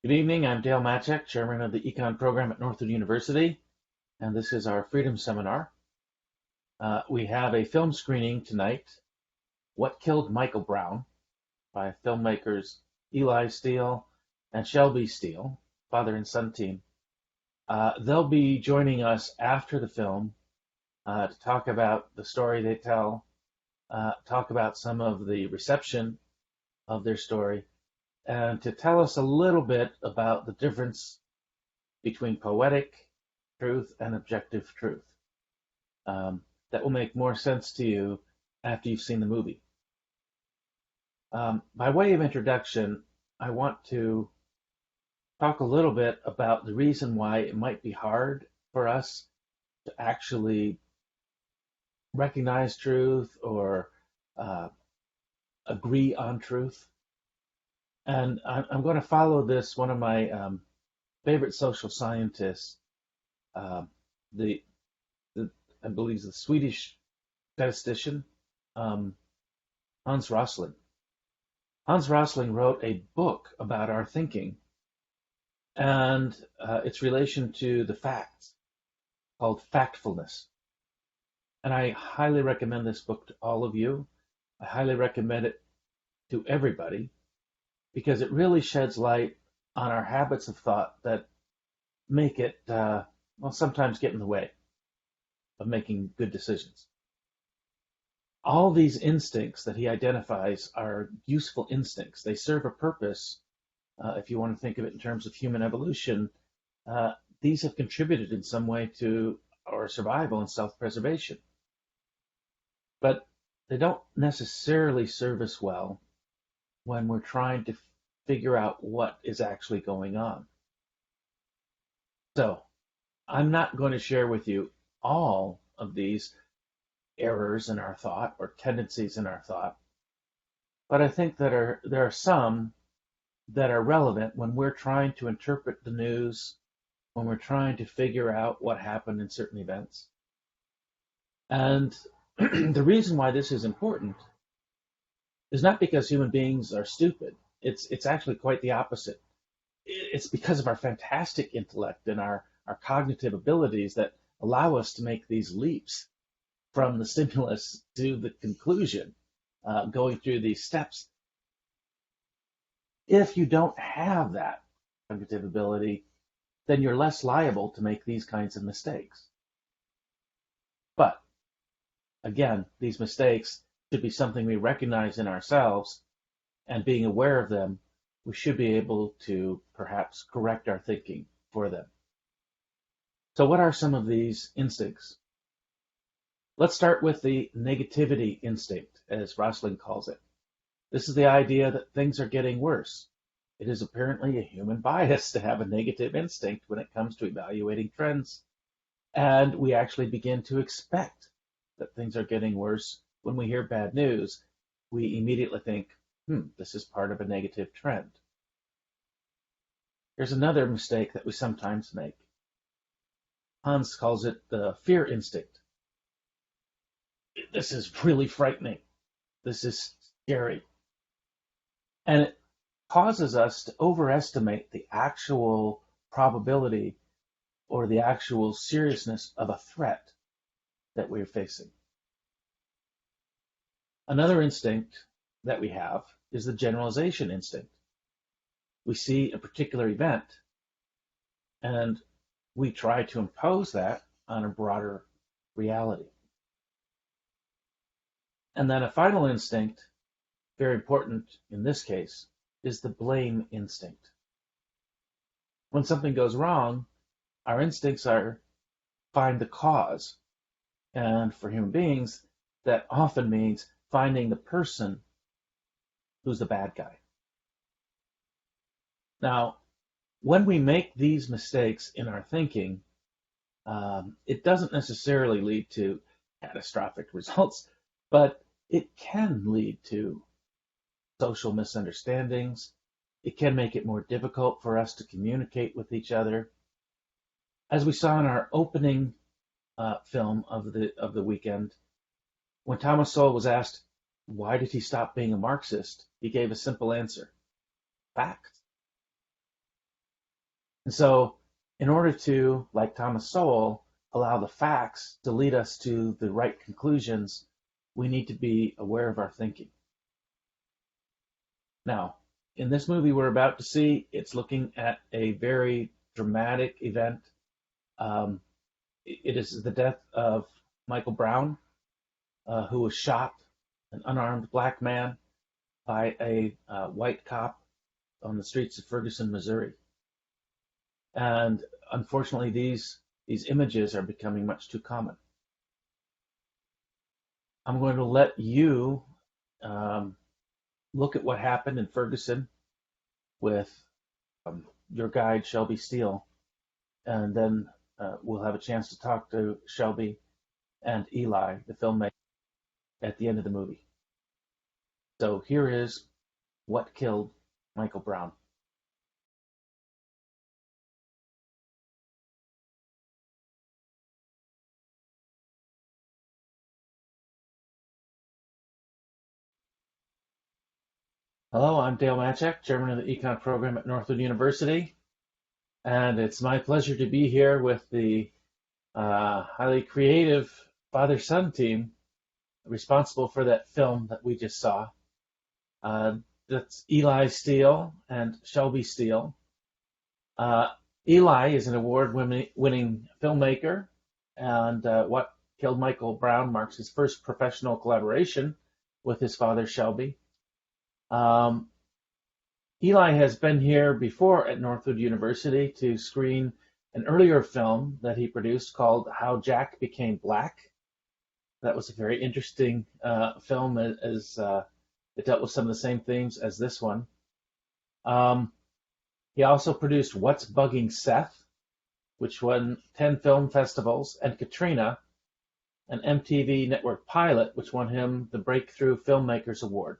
Good evening. I'm Dale Matchek, chairman of the Econ program at Northwood University, and this is our Freedom Seminar. We have a film screening tonight, What Killed Michael Brown, by filmmakers Eli Steele and Shelby Steele, father and son team. They'll be joining us after the film to talk about the story they tell, talk about some of the reception of their story, and to tell us a little bit about the difference between poetic truth and objective truth. That will make more sense to you after you've seen the movie. By way of introduction, I want to talk a little bit about the reason why it might be hard for us to actually recognize truth or uh, agree on truth. And I'm going to follow this, one of my favorite social scientists, uh, the, the I believe the Swedish statistician, um, Hans Rosling. Hans Rosling wrote a book about our thinking and its relation to the facts called Factfulness. And I highly recommend this book to all of you. I highly recommend it to everybody because it really sheds light on our habits of thought that make it, well, sometimes get in the way of making good decisions. All these instincts that he identifies are useful instincts. They serve a purpose. If you want to think of it in terms of human evolution, these have contributed in some way to our survival and self-preservation. But they don't necessarily serve us well when we're trying to figure out what is actually going on. So I'm not going to share with you all of these errors in our thought or tendencies in our thought, but I think that there are some that are relevant when we're trying to interpret the news, when we're trying to figure out what happened in certain events. And the reason why this is important is not because human beings are stupid. It's actually quite the opposite. It's because of our fantastic intellect and our cognitive abilities that allow us to make these leaps from the stimulus to the conclusion, going through these steps. If you don't have that cognitive ability, then you're less liable to make these kinds of mistakes. But again, these mistakes should be something we recognize in ourselves, and being aware of them, we should be able to perhaps correct our thinking for them. So, what are some of these instincts? Let's start with the negativity instinct, as Rosling calls it. This is the idea that things are getting worse. It is apparently a human bias to have a negative instinct when it comes to evaluating trends. And we actually begin to expect that things are getting worse. When we hear bad news, we immediately think, this is part of a negative trend. Here's another mistake that we sometimes make. Hans calls it the fear instinct. This is really frightening. This is scary. And it causes us to overestimate the actual probability or the actual seriousness of a threat that we're facing. Another instinct that we have is the generalization instinct. We see a particular event and we try to impose that on a broader reality. And then a final instinct, very important in this case, is the blame instinct. When something goes wrong, our instincts are find the cause. And for human beings, that often means finding the person who's the bad guy. Now, when we make these mistakes in our thinking, it doesn't necessarily lead to catastrophic results, but it can lead to social misunderstandings. It can make it more difficult for us to communicate with each other. As we saw in our opening film of the weekend, when Thomas Sowell was asked why did he stop being a Marxist, he gave a simple answer: facts. And so, in order to, like Thomas Sowell, allow the facts to lead us to the right conclusions, we need to be aware of our thinking. Now, in this movie we're about to see, it's looking at a very dramatic event. Um, it is the death of Michael Brown, who was shot, an unarmed black man, by a white cop on the streets of Ferguson, Missouri. And unfortunately, these images are becoming much too common. I'm going to let you um, look at what happened in Ferguson with your guide, Shelby Steele, and then we'll have a chance to talk to Shelby and Eli, the filmmaker, at the end of the movie. So here is what killed Michael Brown. Hello, I'm Dale Matchak, chairman of the Econ program at Northwood University, and it's my pleasure to be here with the highly creative father-son team responsible for that film that we just saw. That's Eli Steele and Shelby Steele. Eli is an award-winning filmmaker, and What Killed Michael Brown marks his first professional collaboration with his father, Shelby. Eli has been here before at Northwood University to screen an earlier film that he produced called How Jack Became Black. That was a very interesting film as it dealt with some of the same themes as this one. He also produced What's Bugging Seth, which won 10 film festivals, and Katrina, an MTV Network pilot, which won him the Breakthrough Filmmakers Award.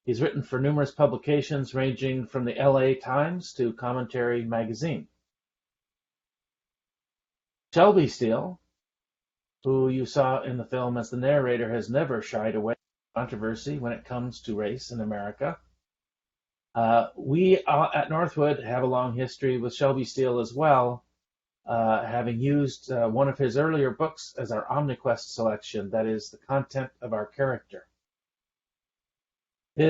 He's written for numerous publications ranging from the LA Times to Commentary magazine. Shelby Steele, who you saw in the film as the narrator, has never shied away from controversy when it comes to race in America. We at Northwood have a long history with Shelby Steele as well, having used one of his earlier books as our OmniQuest selection, that is, the content of our character. He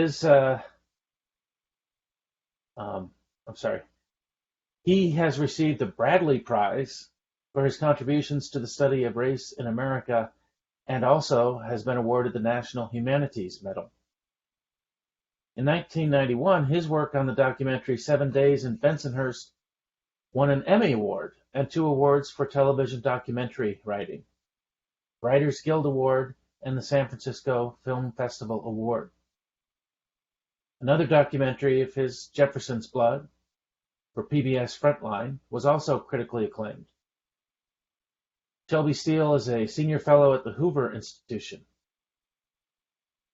has received the Bradley Prize for his contributions to the study of race in America, and also has been awarded the National Humanities Medal. In 1991, his work on the documentary 7 Days in Bensonhurst won an Emmy Award and 2 awards for television documentary writing, Writers Guild Award and the San Francisco Film Festival Award. Another documentary of his, Jefferson's Blood, for PBS Frontline, was also critically acclaimed. Shelby Steele is a senior fellow at the Hoover Institution.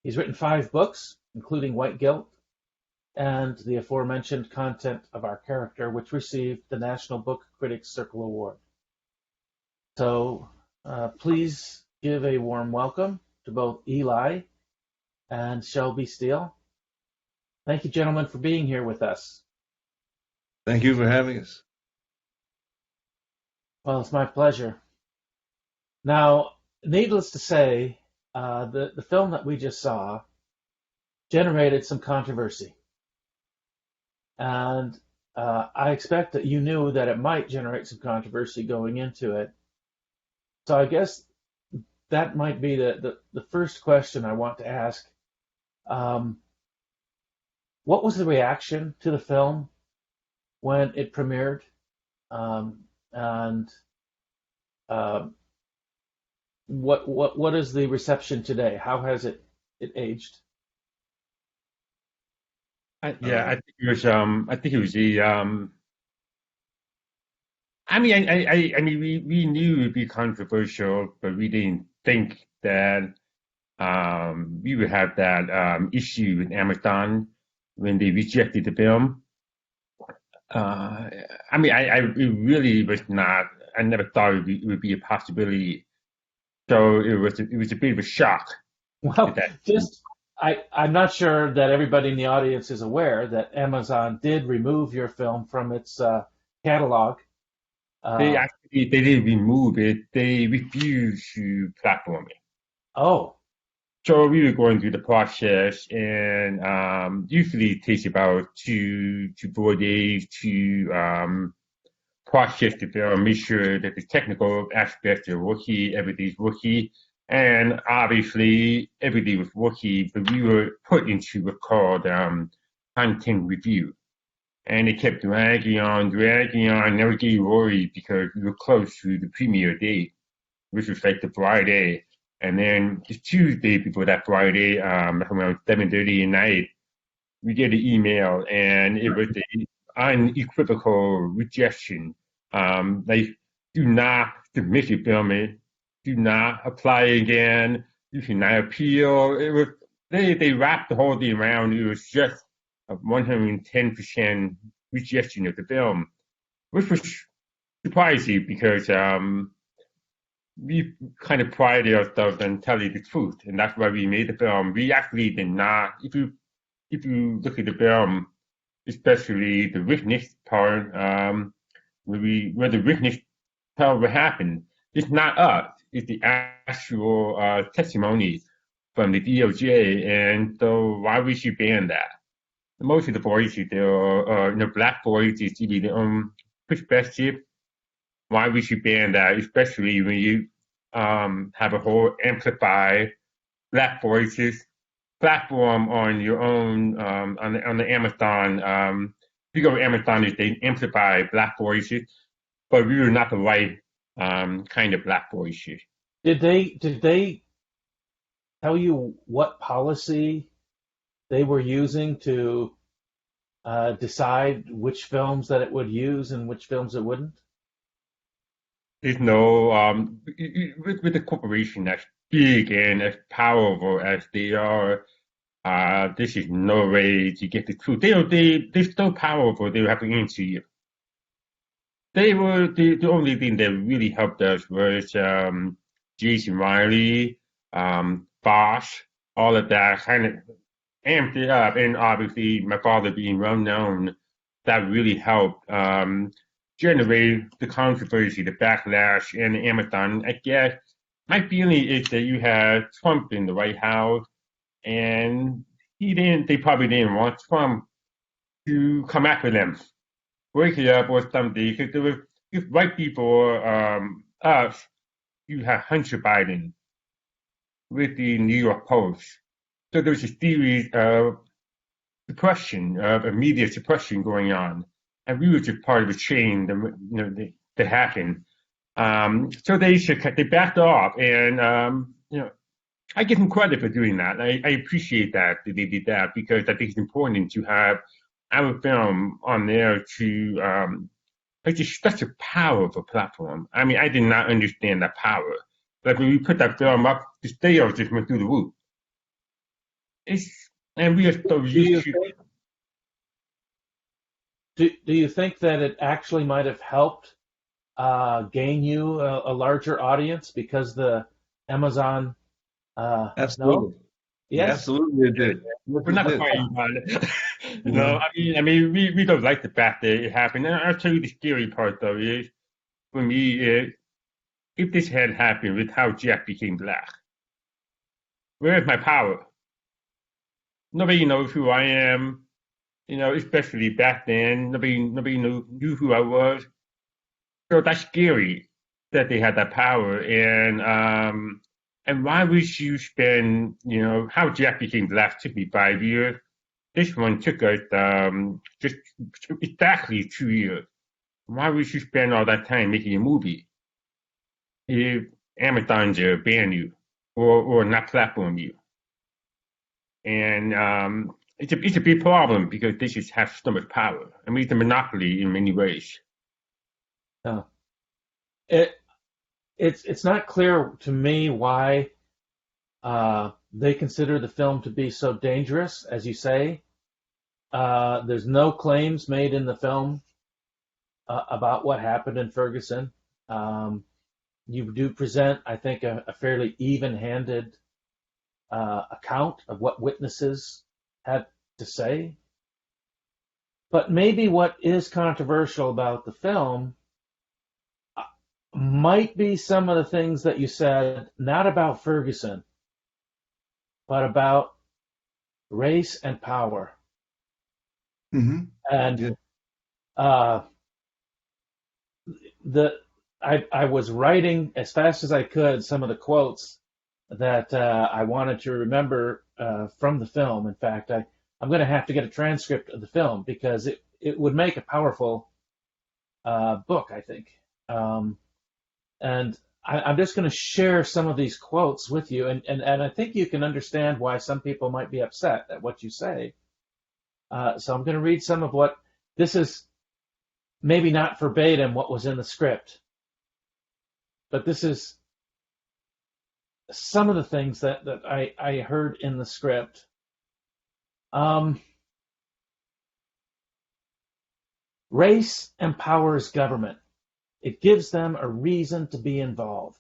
He's written 5 books, including White Guilt and the aforementioned Content of Our Character, which received the National Book Critics Circle Award. So please give a warm welcome to both Eli and Shelby Steele. Thank you, gentlemen, for being here with us. Thank you for having us. Well, it's my pleasure. Now, needless to say, the film that we just saw generated some controversy. And I expect that you knew that it might generate some controversy going into it. So I guess that might be the first question I want to ask. What was the reaction to the film when it premiered? What is the reception today? How has it aged? I think it was. I think it was the. I mean, I mean, we knew it would be controversial, but we didn't think that we would have that issue with Amazon when they rejected the film. I mean, it really was not. I never thought it would be a possibility. So it was a bit of a shock. Well, I'm not sure that everybody in the audience is aware that Amazon did remove your film from its catalog. They didn't remove it. They refused to platform it. Oh, So we were going through the process, and usually it takes about 2 to 4 days to process the film, make sure that the technical aspects are working, everything's working, and obviously everything was working. But we were put into what's called content review, and it kept dragging on, never getting worried because we were close to the premiere date, which was like the Friday. And then the Tuesday before that Friday, around 7:30 at night, we get an email, and it was the unequivocal rejection. Like, do not submit your film, do not apply again, you cannot appeal. It was they wrapped the whole thing around. It was just a 110% rejection of the film, which was surprising because we kind of pride ourselves on telling the truth, and that's why we made the film. We actually did not. If you look at the film, especially the witness part, where the witness tell what happened, it's not us. It's the actual testimony from the DOJ, and so why we should ban that? Most of the voices, black voices, give you their own perspective. Why we should ban that, especially when you have a whole amplify black voices platform on your own on the Amazon. If you go to Amazon, they amplify black voices, but we were not the right kind of black voices. did they tell you what policy they were using to decide which films that it would use and which films it wouldn't? There's no with the corporation as big and as powerful as they are. This is no way to get the truth. They're so powerful. They have to answer you. They were the only thing that really helped us was Jason Riley, Bosch, all of that kind of amped it up, and obviously my father being well known, that really helped generate the controversy, the backlash, and the Amazon. I guess my feeling is that you had Trump in the White House, and they probably didn't want Trump to come after them, break it up or something, because there was, if right before us, you had Hunter Biden with the New York Post. So there was a series of media suppression going on, and we were just part of a chain that happened. So they backed off, and I give them credit for doing that. I appreciate that they did that, because I think it's important to have our film on there to it's just such a powerful platform. I mean, I did not understand that power. But when we put that film up, the sales just went through the roof. And we are so used to. Do you think that it actually might have helped gain you a larger audience because the Amazon? Absolutely. No? Yes. Absolutely, it did. We're not fighting about it. I mean, we don't like the fact that it happened. And I'll tell you the scary part, though, is for me, if this had happened with how Jeff became black, where's my power? Nobody knows who I am, especially back then. Nobody knew who I was. So that's scary that they had that power. And why would you spend, how Jeff became black took me 5 years. This one took us just exactly 2 years. Why would you spend all that time making a movie if Amazon ban you or not platform you? And it's a big problem because they just have so much power. I mean, it's a monopoly in many ways. It's not clear to me why they consider the film to be so dangerous, as you say. There's no claims made in the film about what happened in Ferguson. You do present, I think, a fairly even-handed account of what witnesses had to say. But maybe what is controversial about the film might be some of the things that you said, not about Ferguson, but about race and power. Mm-hmm. And Yeah. I was writing as fast as I could some of the quotes that I wanted to remember from the film. In fact, I'm going to have to get a transcript of the film because it would make a powerful book, I think. And I'm just going to share some of these quotes with you, and I think you can understand why some people might be upset at what you say. So I'm going to read some of what this is, maybe not verbatim what was in the script, but this is some of the things that I heard in the script. Race empowers government. It gives them a reason to be involved.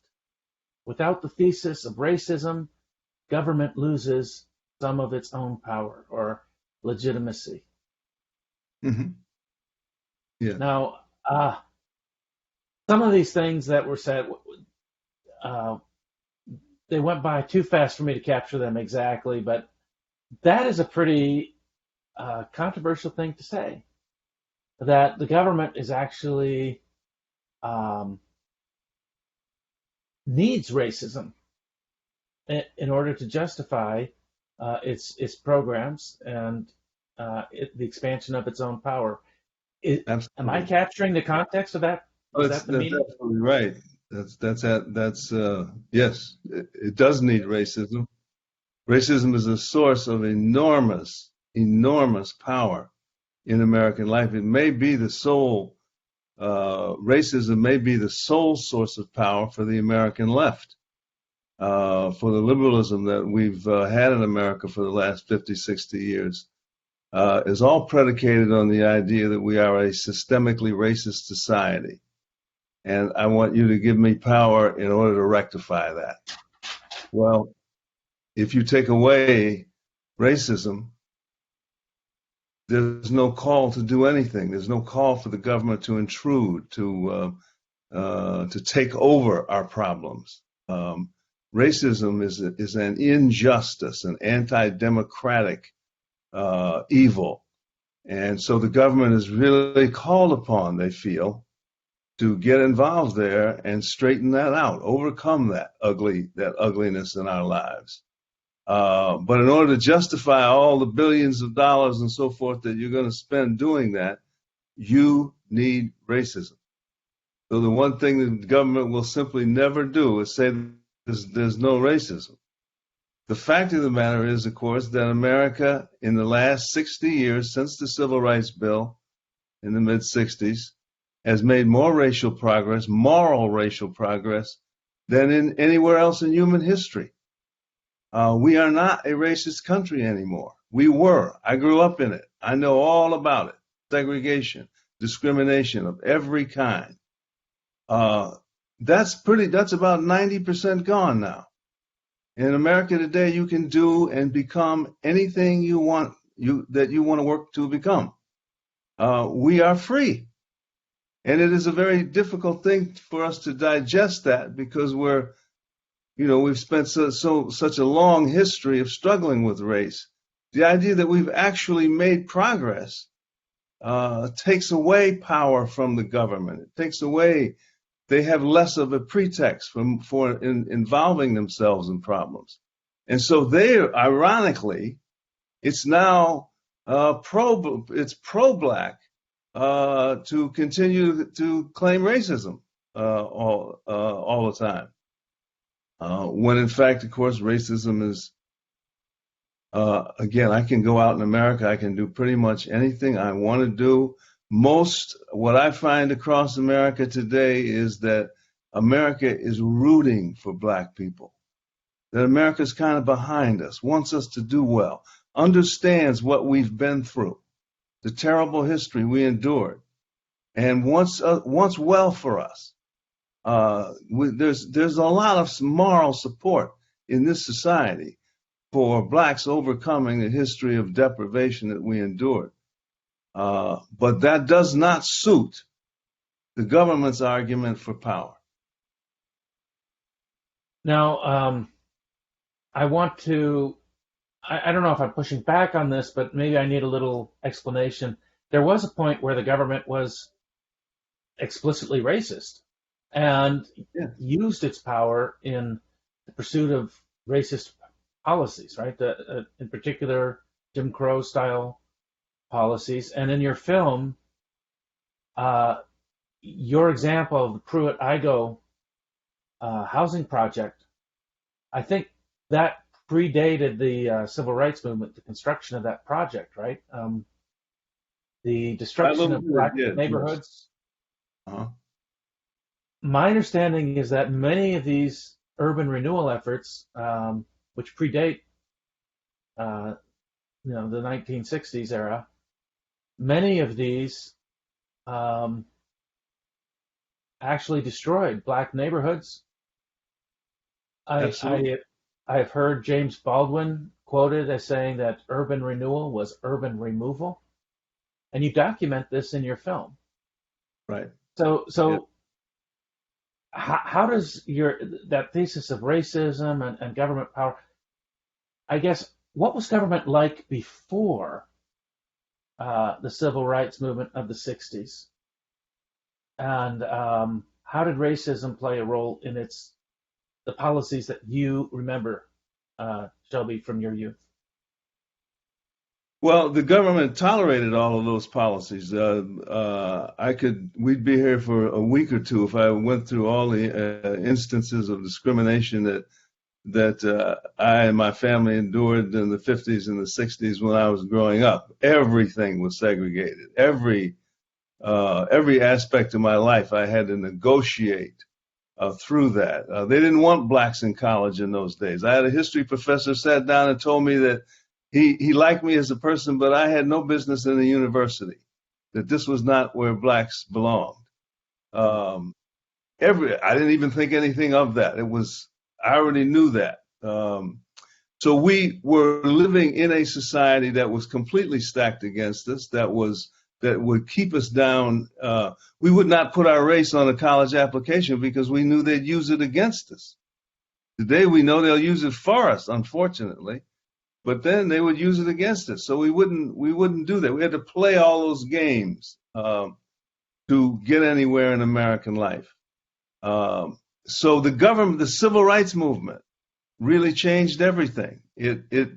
Without the thesis of racism, government loses some of its own power or legitimacy. Mm-hmm. Yeah. Now, some of these things that were said, they went by too fast for me to capture them exactly, but that is a pretty controversial thing to say, that the government is actually needs racism in order to justify its programs and the expansion of its own power. Am I capturing the context of that? That's absolutely right. That's yes. It does need racism. Racism is a source of enormous power in American life. It may be the sole racism may be the sole source of power for the American left, for the liberalism that we've had in America for the last 50, 60 years. Is all predicated on the idea that we are a systemically racist society. And I want you to give me power in order to rectify that. Well, if you take away racism, there's no call to do anything. There's no call for the government to intrude, to take over our problems. Racism is an injustice, an anti-democratic evil. And so the government is really called upon, they feel, to get involved there and straighten that out, overcome that ugliness in our lives. But in order to justify all the billions of dollars and so forth that you're going to spend doing that, you need racism. So the one thing that the government will simply never do is say there's no racism. The fact of the matter is, of course, that America in the last 60 years, since the Civil Rights Bill in the mid-60s, has made more racial progress, moral racial progress, than in anywhere else in human history. We are not a racist country anymore. We were. I grew up in it. I know all about it. Segregation, discrimination of every kind. That's about 90% gone now. In America today, you can do and become anything you want to work to become. We are free. And it is a very difficult thing for us to digest that because we've spent such a long history of struggling with race. The idea that we've actually made progress takes away power from the government. It takes away, they have less of a pretext for involving themselves in problems. And so ironically, it's now pro-black to continue to claim racism all the time. When in fact, of course, racism is, again, I can go out in America, I can do pretty much anything I want to do. What I find across America today is that America is rooting for black people. That America's kind of behind us, wants us to do well, understands what we've been through, the terrible history we endured, and wants well for us. There's a lot of moral support in this society for blacks overcoming the history of deprivation that we endured. But that does not suit the government's argument for power. Now, I want to, I don't know if I'm pushing back on this, but maybe I need a little explanation. There was a point where the government was explicitly racist and used its power in the pursuit of racist policies, right? In particular, Jim Crow style policies. And in your film, your example of the Pruitt-Igoe housing project, I think that predated the civil rights movement, the construction of that project, right? The destruction of black neighborhoods. Yes. Uh-huh. My understanding is that many of these urban renewal efforts, which predate, the 1960s era, many of these actually destroyed black neighborhoods. I've heard James Baldwin quoted as saying that urban renewal was urban removal, and you document this in your film. Right. So how does that thesis of racism and government power, I guess, what was government like before the civil rights movement of the 60s? And how did racism play a role in the policies that you remember, Shelby, from your youth? Well, the government tolerated all of those policies. We'd be here for a week or two if I went through all the instances of discrimination that I and my family endured in the 50s and the 60s when I was growing up. Everything was segregated. Every aspect of my life I had to negotiate through that. They didn't want blacks in college in those days. I had a history professor sat down and told me that he liked me as a person, but I had no business in the university, that this was not where blacks belonged. I didn't even think anything of that. I already knew that. So we were living in a society that was completely stacked against us, that would keep us down. We would not put our race on a college application because we knew they'd use it against us. Today we know they'll use it for us, unfortunately, but then they would use it against us. So we wouldn't do that. We had to play all those games to get anywhere in American life. So the civil rights movement really changed everything. It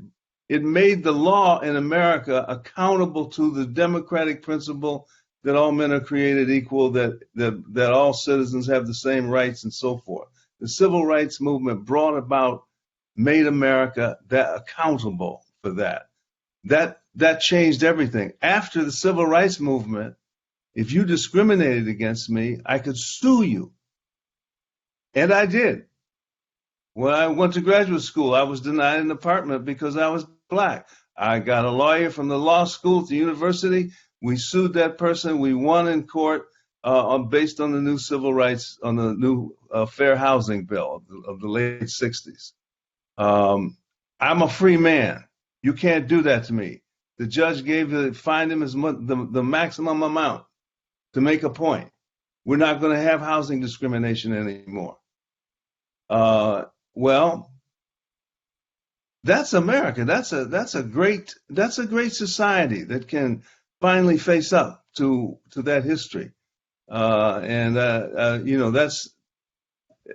made the law in America accountable to the democratic principle that all men are created equal, that all citizens have the same rights and so forth. The civil rights movement made America accountable for that. That changed everything. After the civil rights movement, if you discriminated against me, I could sue you. And I did. When I went to graduate school, I was denied an apartment because I was black. I got a lawyer from the law school at the university. We sued that person. We won in court based on the new civil rights, on the new fair housing bill of the late 60s. I'm a free man. You can't do that to me. The judge fined him the maximum amount to make a point. We're not going to have housing discrimination anymore. Well, that's America. That's a great society that can finally face up to that history.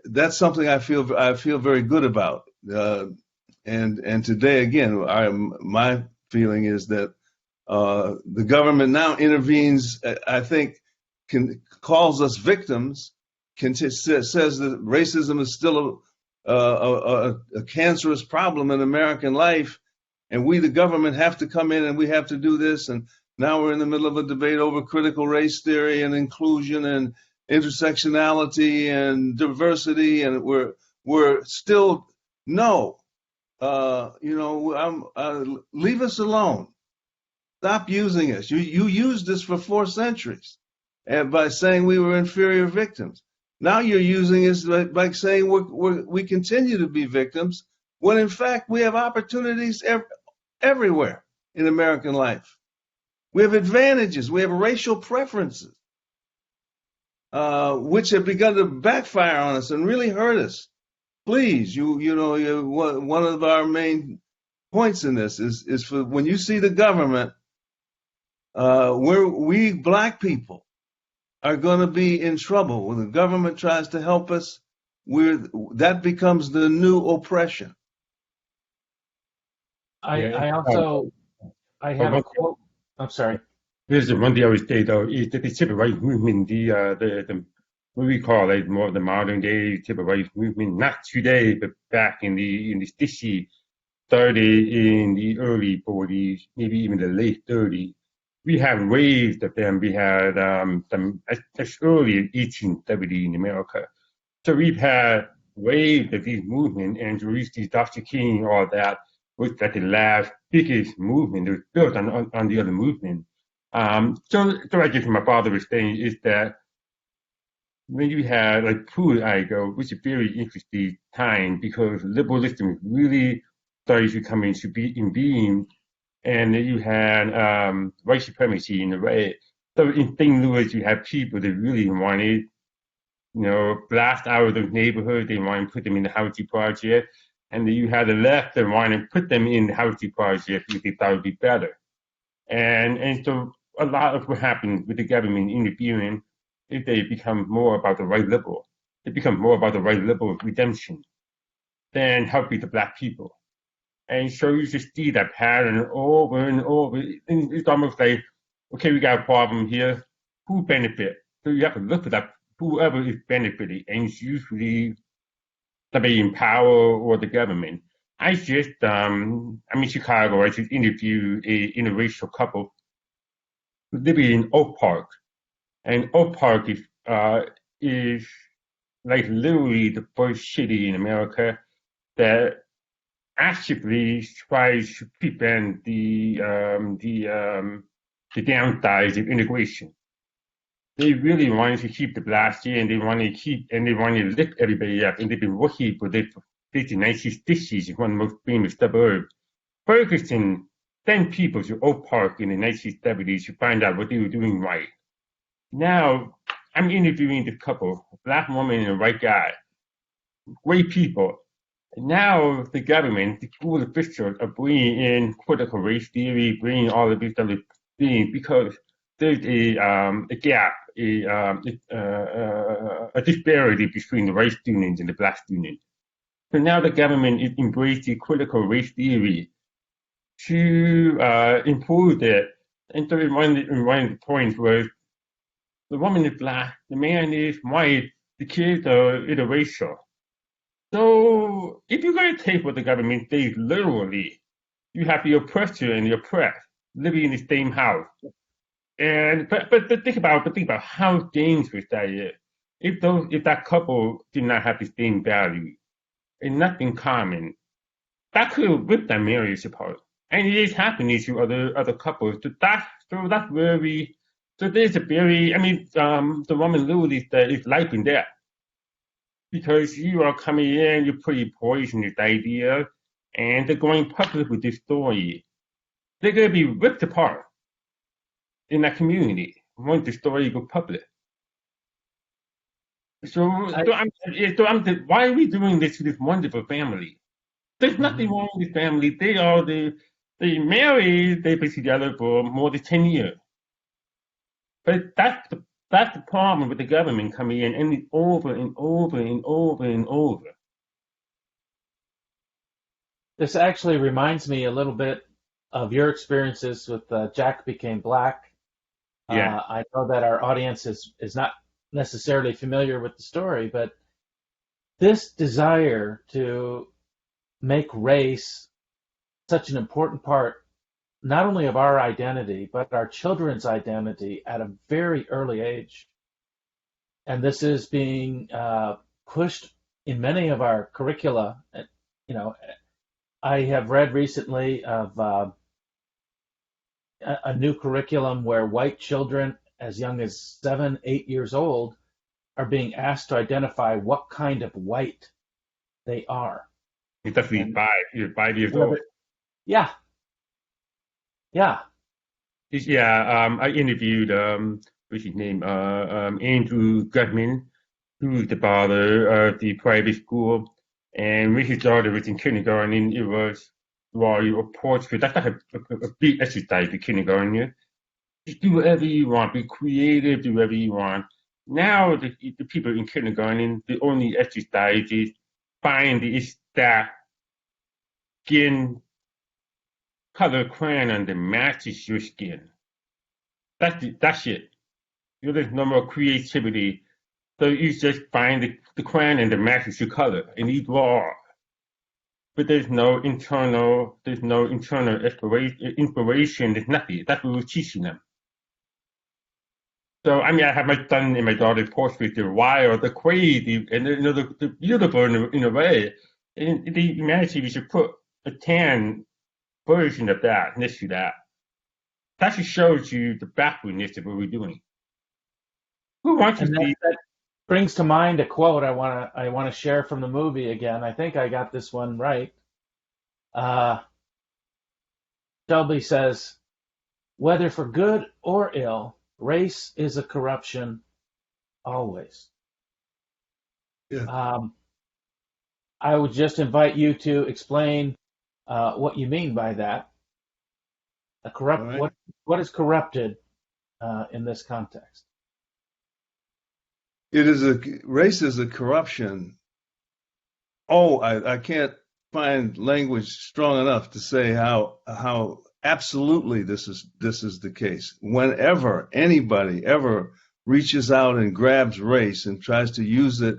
That's something I feel very good about. And today again, my feeling is that the government now intervenes. I think calls us victims. Says that racism is still a cancerous problem in American life, and we, the government, have to come in and we have to do this. And now we're in the middle of a debate over critical race theory and inclusion and intersectionality and diversity, and we're still no. Leave us alone. Stop using us. You used us for 4 centuries, and by saying we were inferior victims. Now you're using us by saying we continue to be victims, when in fact we have opportunities everywhere in American life. We have advantages. We have racial preferences, which have begun to backfire on us and really hurt us. Please, one of our main points in this is for when you see the government, we black people are going to be in trouble when the government tries to help us. That becomes the new oppression. I have a quote. I'm sorry. There's one thing I would say though is that the civil rights movement, the what we call it more the modern day civil rights movement, not today, but back in the 60s, started in the early 40s, maybe even the late 30s. We have waves of them. We had them as early as 1870 in America. So we've had waves of these movements, and to reach these Dr. King, all that was like the last biggest movement that was built on the other movement. So I guess my father was saying is that when you had like Pool Igo, which is a very interesting time because liberalism really started to come into in being, and then you had white supremacy in the way. So in St. Louis, you had people that really wanted, blast out of the neighborhood. They wanted to put them in the housing project. And then you had the left that wanted to put them in the housing project because they thought it would be better. And so a lot of what happened with the government interviewing is they become more about the white liberal. They become more about the white liberal redemption than helping the black people. And so you just see that pattern over and over. It's almost like, okay, we got a problem here. Who benefit? So you have to look for that, whoever is benefiting, and it's usually somebody in power or the government. I just, I'm in Chicago. I just interviewed a interracial couple living in Oak Park. And Oak Park is like literally the first city in America that actively tries to prevent the downsides of integration. They really wanted to keep the blacks here, and they wanted to lift everybody up, and they've been working for this since the 1960s. It's one of the most famous suburbs. Ferguson sent people to Oak Park in the 1970s to find out what they were doing right. Now, I'm interviewing this couple, a black woman and a white guy, great people. Now the government, the school officials are bringing in critical race theory, bringing all of these other things because there's a gap, a disparity between the white students and the black students. So now the government is embracing critical race theory to improve it. And so one of the points was the woman is black, the man is white, the kids are interracial. So if you're going to take what the government says literally, you have the oppressor and the oppressed living in the same house. And but think about how dangerous that is. If that couple did not have the same value and nothing common, that could have ripped that marriage apart. And it is happening to other couples. So that's very. So there's a very. The woman literally said it's life and death. Because you are coming in, you're pretty poisonous idea, and they're going public with this story. They're going to be ripped apart in that community once the story goes public. Why are we doing this to this wonderful family? There's nothing wrong with this family. They married, they've been together for more than 10 years. But that's the problem with the government coming in and over and over and over and over. This actually reminds me a little bit of your experiences with Jack Became Black. Yeah. I know that our audience is not necessarily familiar with the story, but this desire to make race such an important part not only of our identity, but our children's identity at a very early age. And this is being pushed in many of our curricula. I have read recently of a new curriculum where white children as young as 7, 8 years old are being asked to identify what kind of white they are. It's definitely 5 years old. Yeah. I interviewed what's his name, Andrew Gutman, who's the father of the private school, and when his daughter was in kindergarten, it was well, you approach because that's like a big exercise for kindergarten. Just do whatever you want, be creative, do whatever you want. Now the people in kindergarten, the only exercise is find the that skin color crayon that matches your skin. That's it. There's no more creativity. So you just find the crayon and the matches your color and you draw. But there's no internal inspiration, there's nothing. That's what we're teaching them. So I mean, I have my son and my daughter's portraits. They're wild, they're crazy, and they're beautiful in a way. And the imagine we should put a tan version of that next to that. That just shows you the backwardness of what we're doing. Who wants to And see? that brings to mind a quote I want to share from the movie again. I think I got this one right. Shelby says, "Whether for good or ill, race is a corruption always." Yeah. I would just invite you to explain what you mean by that. Right. What is corrupted in this context? Race is a corruption. Oh, I can't find language strong enough to say how absolutely this is the case. Whenever anybody ever reaches out and grabs race and tries to use it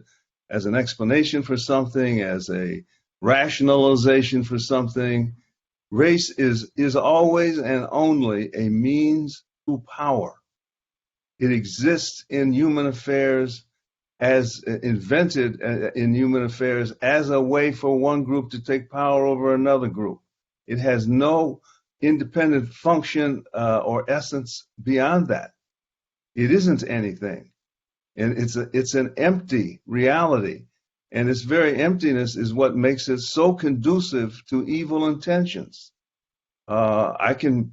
as an explanation for something, as a rationalization for something, race is always and only a means to power. It exists in human affairs as invented in human affairs as a way for one group to take power over another group. It has no independent function or essence beyond that. It isn't anything. And it's an empty reality. And its very emptiness is what makes it so conducive to evil intentions. I can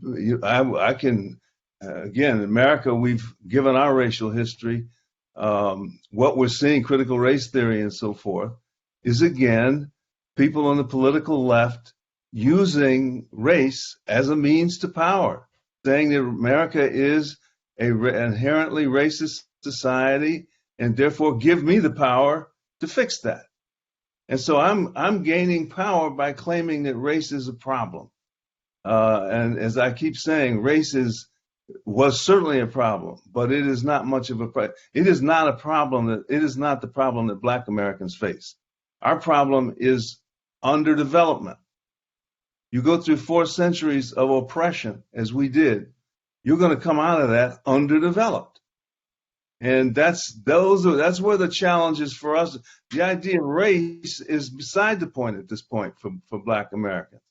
again, in America, we've given our racial history. What we're seeing, critical race theory and so forth, is again people on the political left using race as a means to power, saying that America is an inherently racist society, and therefore give me the power to fix that. And so I'm gaining power by claiming that race is a problem. And as I keep saying, race was certainly a problem, but it is not much of a problem. It is not the problem that Black Americans face. Our problem is underdevelopment. You go through 4 centuries of oppression, as we did, you're going to come out of that underdeveloped. And that's where the challenge is for us. The idea of race is beside the point at this point for Black Americans.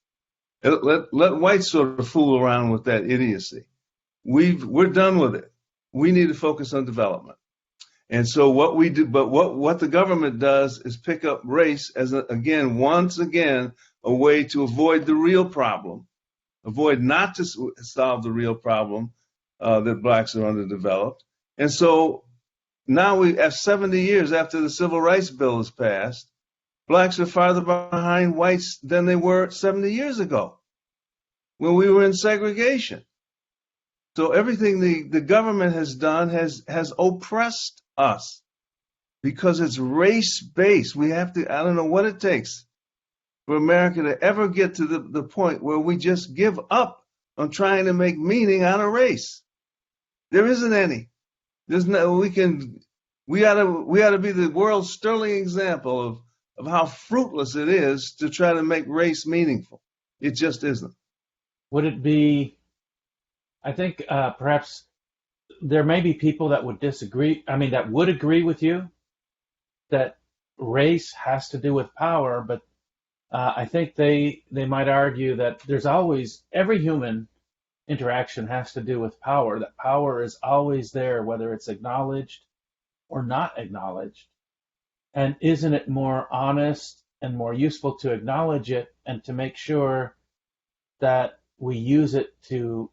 Let whites sort of fool around with that idiocy. We're done with it. We need to focus on development. And so what we do, but what the government does is pick up race as once again, a way to avoid the real problem, avoid not to solve the real problem that Blacks are underdeveloped. And so now we have 70 years after the Civil Rights Bill is passed, Blacks are farther behind whites than they were 70 years ago when we were in segregation. So everything the government has done has oppressed us because it's race-based. We have to, I don't know what it takes for America to ever get to the point where we just give up on trying to make meaning out of race. There isn't any. There's no, we ought to be the world's sterling example of how fruitless it is to try to make race meaningful. It just isn't. Would it be, I think perhaps there may be people that would disagree, that would agree with you that race has to do with power, but I think they might argue that there's always, every human interaction has to do with power, that power is always there, whether it's acknowledged or not acknowledged. And isn't it more honest and more useful to acknowledge it and to make sure that we use it to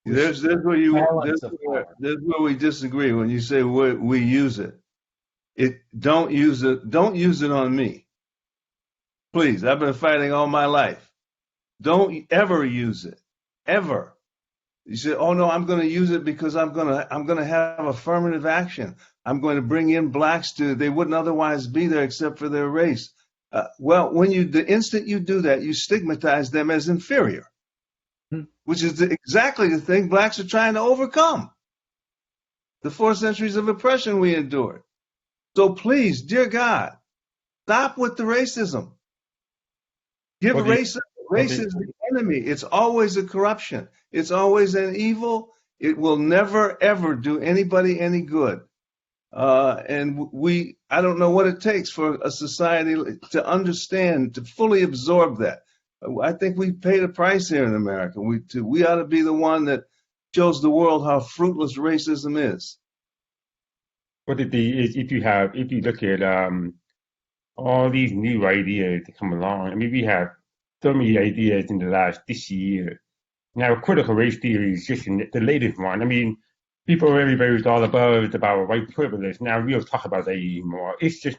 There's where balance of power. there's where we disagree. When you say we use it, don't use it on me, please. I've been fighting all my life. Don't ever use it, ever. You say, oh no, I'm going to use it because I'm going to have affirmative action. I'm going to bring in blacks they wouldn't otherwise be there except for their race. Well, the instant you do that, you stigmatize them as inferior, which is exactly the thing blacks are trying to overcome. The 4 centuries of oppression we endured. So please, dear God, stop with the racism. Race is the enemy. It's always a corruption. It's always an evil. It will never, ever do anybody any good. And I don't know what it takes for a society to understand, to fully absorb that. I think we paid a price here in America. We ought to be the one that shows the world how fruitless racism is. But if you look at all these new ideas that come along, I mean, we have so many ideas in this year. Now, critical race theory is just the latest one. I mean, people everybody was all about white privilege. Now we don't talk about that anymore. It's just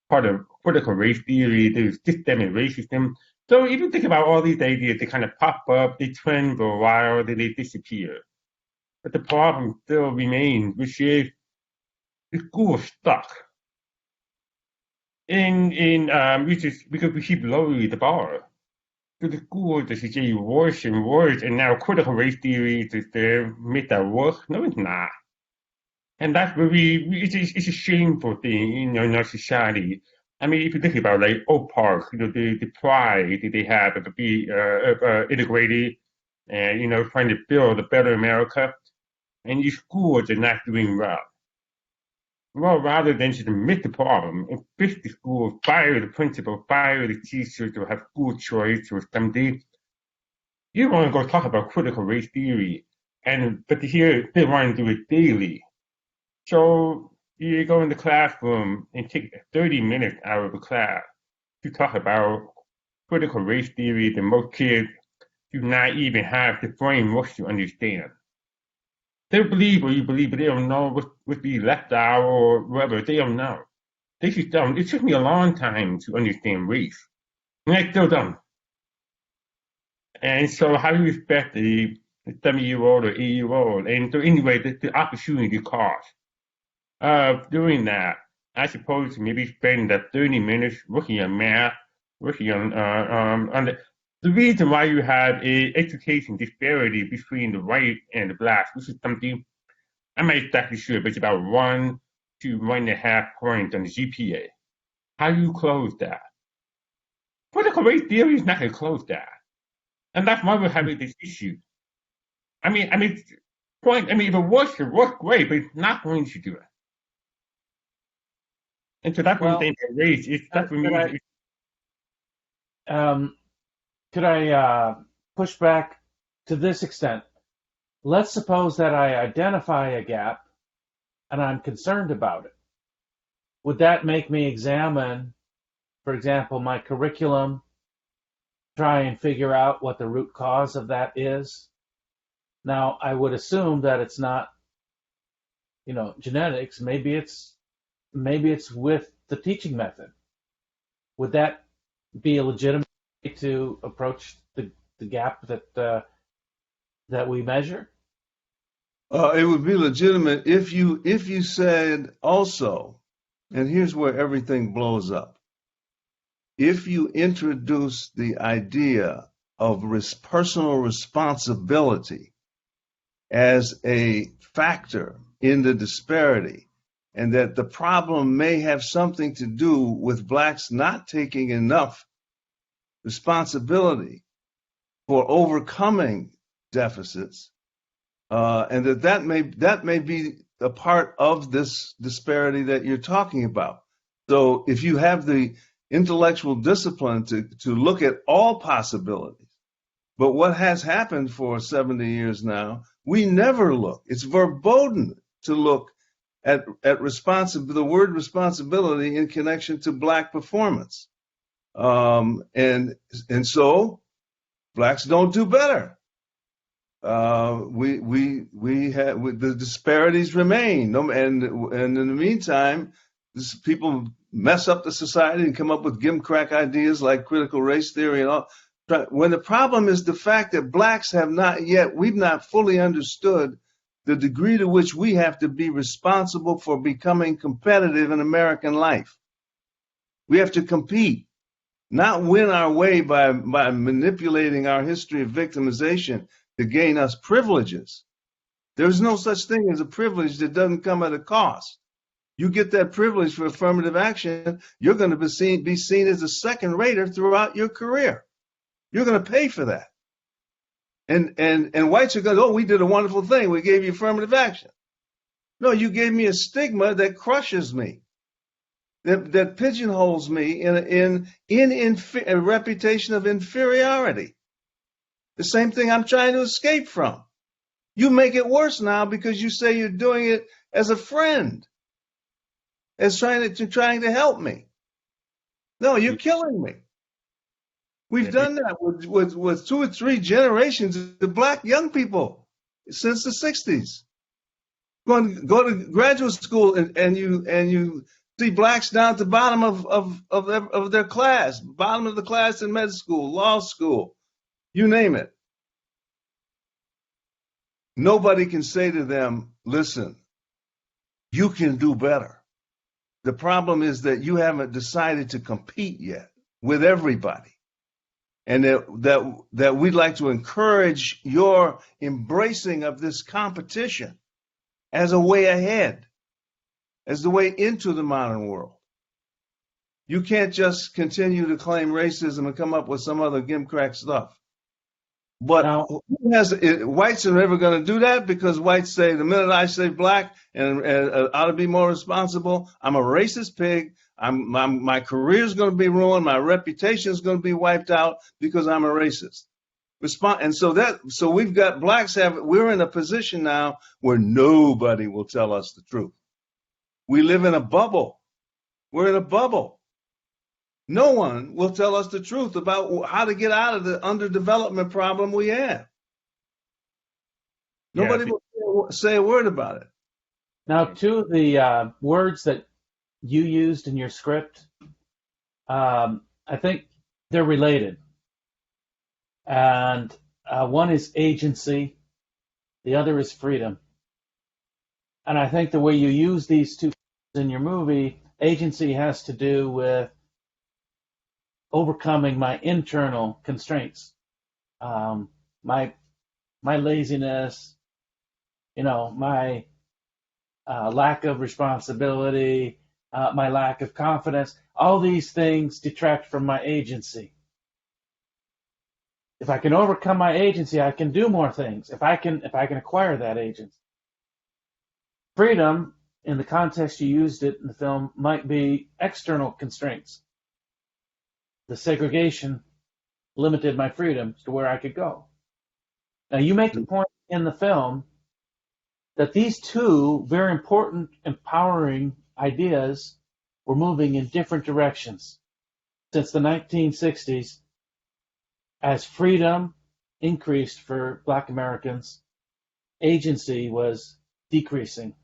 part of critical race theory. There's systemic racism. So if you think about all these ideas, they kind of pop up, they trend for a while, then they disappear. But the problem still remains, which is the school is stuck. Because we keep lowering the bar. So the school is getting worse and worse, and now critical race theory is there make that work. No, it's not. And that's where it's a shameful thing, in our society. I mean, if you think about like Oak Park, the pride that they have to be integrated and, trying to build a better America, and these schools are not doing well. Well, rather than just admit the problem and fix the school, fire the principal, fire the teachers, or have school choice or something, you want to go talk about critical race theory, but here they want to do it daily. So you go in the classroom and take 30 minutes out of the class to talk about critical race theory that most kids do not even have the framework to understand. They believe what you believe, but they don't know what be left out or whatever. They don't know. They just don't. It took me a long time to understand race, and I still don't. And so, how do you expect the 7-year-old or 8-year-old? And so, anyway, the opportunity cost of doing that, I suppose, maybe spend that 30 minutes working on math, working on the reason why you have a education disparity between the white and the blacks, which is something I'm not exactly sure, but it's about 1 to 1.5 points on the GPA. How do you close that? Critical race theory is not going to close that, and that's why we're having this issue. I mean, if it works, it works great, but it's not going to do it. And so that's one thing for race. Could I push back to this extent? Let's suppose that I identify a gap and I'm concerned about it. Would that make me examine, for example, my curriculum, try and figure out what the root cause of that is? Now, I would assume that it's not, genetics. Maybe it's with the teaching method. Would that be a legitimate way to approach the gap that we measure? It would be legitimate if you said also, and here's where everything blows up. If you introduce the idea of personal responsibility as a factor in the disparity, and that the problem may have something to do with blacks not taking enough responsibility for overcoming deficits, and that may be a part of this disparity that you're talking about. So if you have the intellectual discipline to look at all possibilities, but what has happened for 70 years now, we never look. It's verboten to look at the word responsibility in connection to black performance. And so blacks don't do better. the disparities remain. And in the meantime, people mess up the society and come up with gimcrack ideas like critical race theory and all. When the problem is the fact that blacks we've not fully understood the degree to which we have to be responsible for becoming competitive in American life. We have to compete, not win our way by manipulating our history of victimization to gain us privileges. There's no such thing as a privilege that doesn't come at a cost. You get that privilege for affirmative action, you're going to be seen as a second rater throughout your career. You're going to pay for that. And whites are going to, we did a wonderful thing. We gave you affirmative action. No, you gave me a stigma that crushes me, that pigeonholes me in a reputation of inferiority. The same thing I'm trying to escape from. You make it worse now because you say you're doing it as a friend, as trying to help me. No, you're killing me. We've done that with 2 or 3 generations of black young people since the 60s. Go to graduate school and you see blacks down at the bottom of their class, bottom of the class in med school, law school, you name it. Nobody can say to them, listen, you can do better. The problem is that you haven't decided to compete yet with everybody. And that we'd like to encourage your embracing of this competition as a way ahead, as the way into the modern world. You can't just continue to claim racism and come up with some other gimcrack stuff. But whites are never going to do that because whites say the minute I say black and ought to be more responsible, I'm a racist pig. My career is going to be ruined. My reputation is going to be wiped out because I'm a racist. And so we've got blacks we're in a position now where nobody will tell us the truth. We live in a bubble. We're in a bubble. No one will tell us the truth about how to get out of the underdevelopment problem we have. Nobody will say a word about it. Now, to the words that you used in your script, I think they're related. And one is agency, the other is freedom. And I think the way you use these two in your movie, agency has to do with overcoming my internal constraints, my laziness, my lack of responsibility, my lack of confidence. All these things detract from my agency. If I can overcome my agency, I can do more things. If I can acquire that agency. Freedom, in the context you used it in the film, might be external constraints. The segregation limited my freedom to where I could go. Now, you make the point in the film that these two very important, empowering ideas were moving in different directions since the 1960s. As freedom increased for Black Americans, agency was decreasing.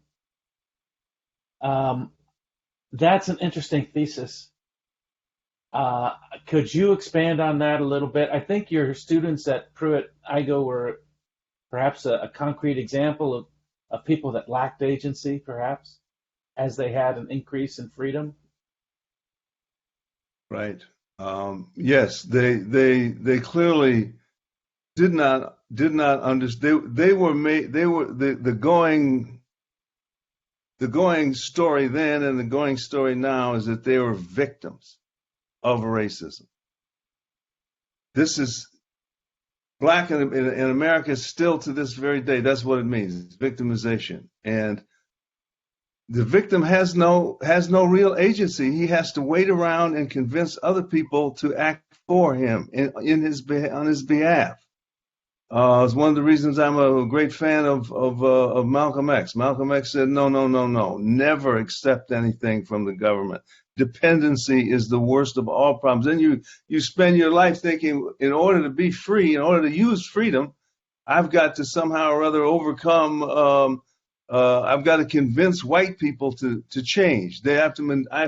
That's an interesting thesis. Could you expand on that a little bit? I think your students at Pruitt-Igoe were perhaps a concrete example of people that lacked agency, perhaps, as they had an increase in freedom. Right. Yes, they clearly did not understand. The going story then and the going story now is that they were victims of racism. This is Black in America still to this very day. That's what it means. It's victimization. And the victim has no real agency. He has to wait around and convince other people to act for him on his behalf. It's one of the reasons I'm a great fan of Malcolm X. Malcolm X said, no, never accept anything from the government. Dependency is the worst of all problems. Then you spend your life thinking, in order to be free, in order to use freedom, I've got to somehow or other overcome. I've got to convince white people to change. I have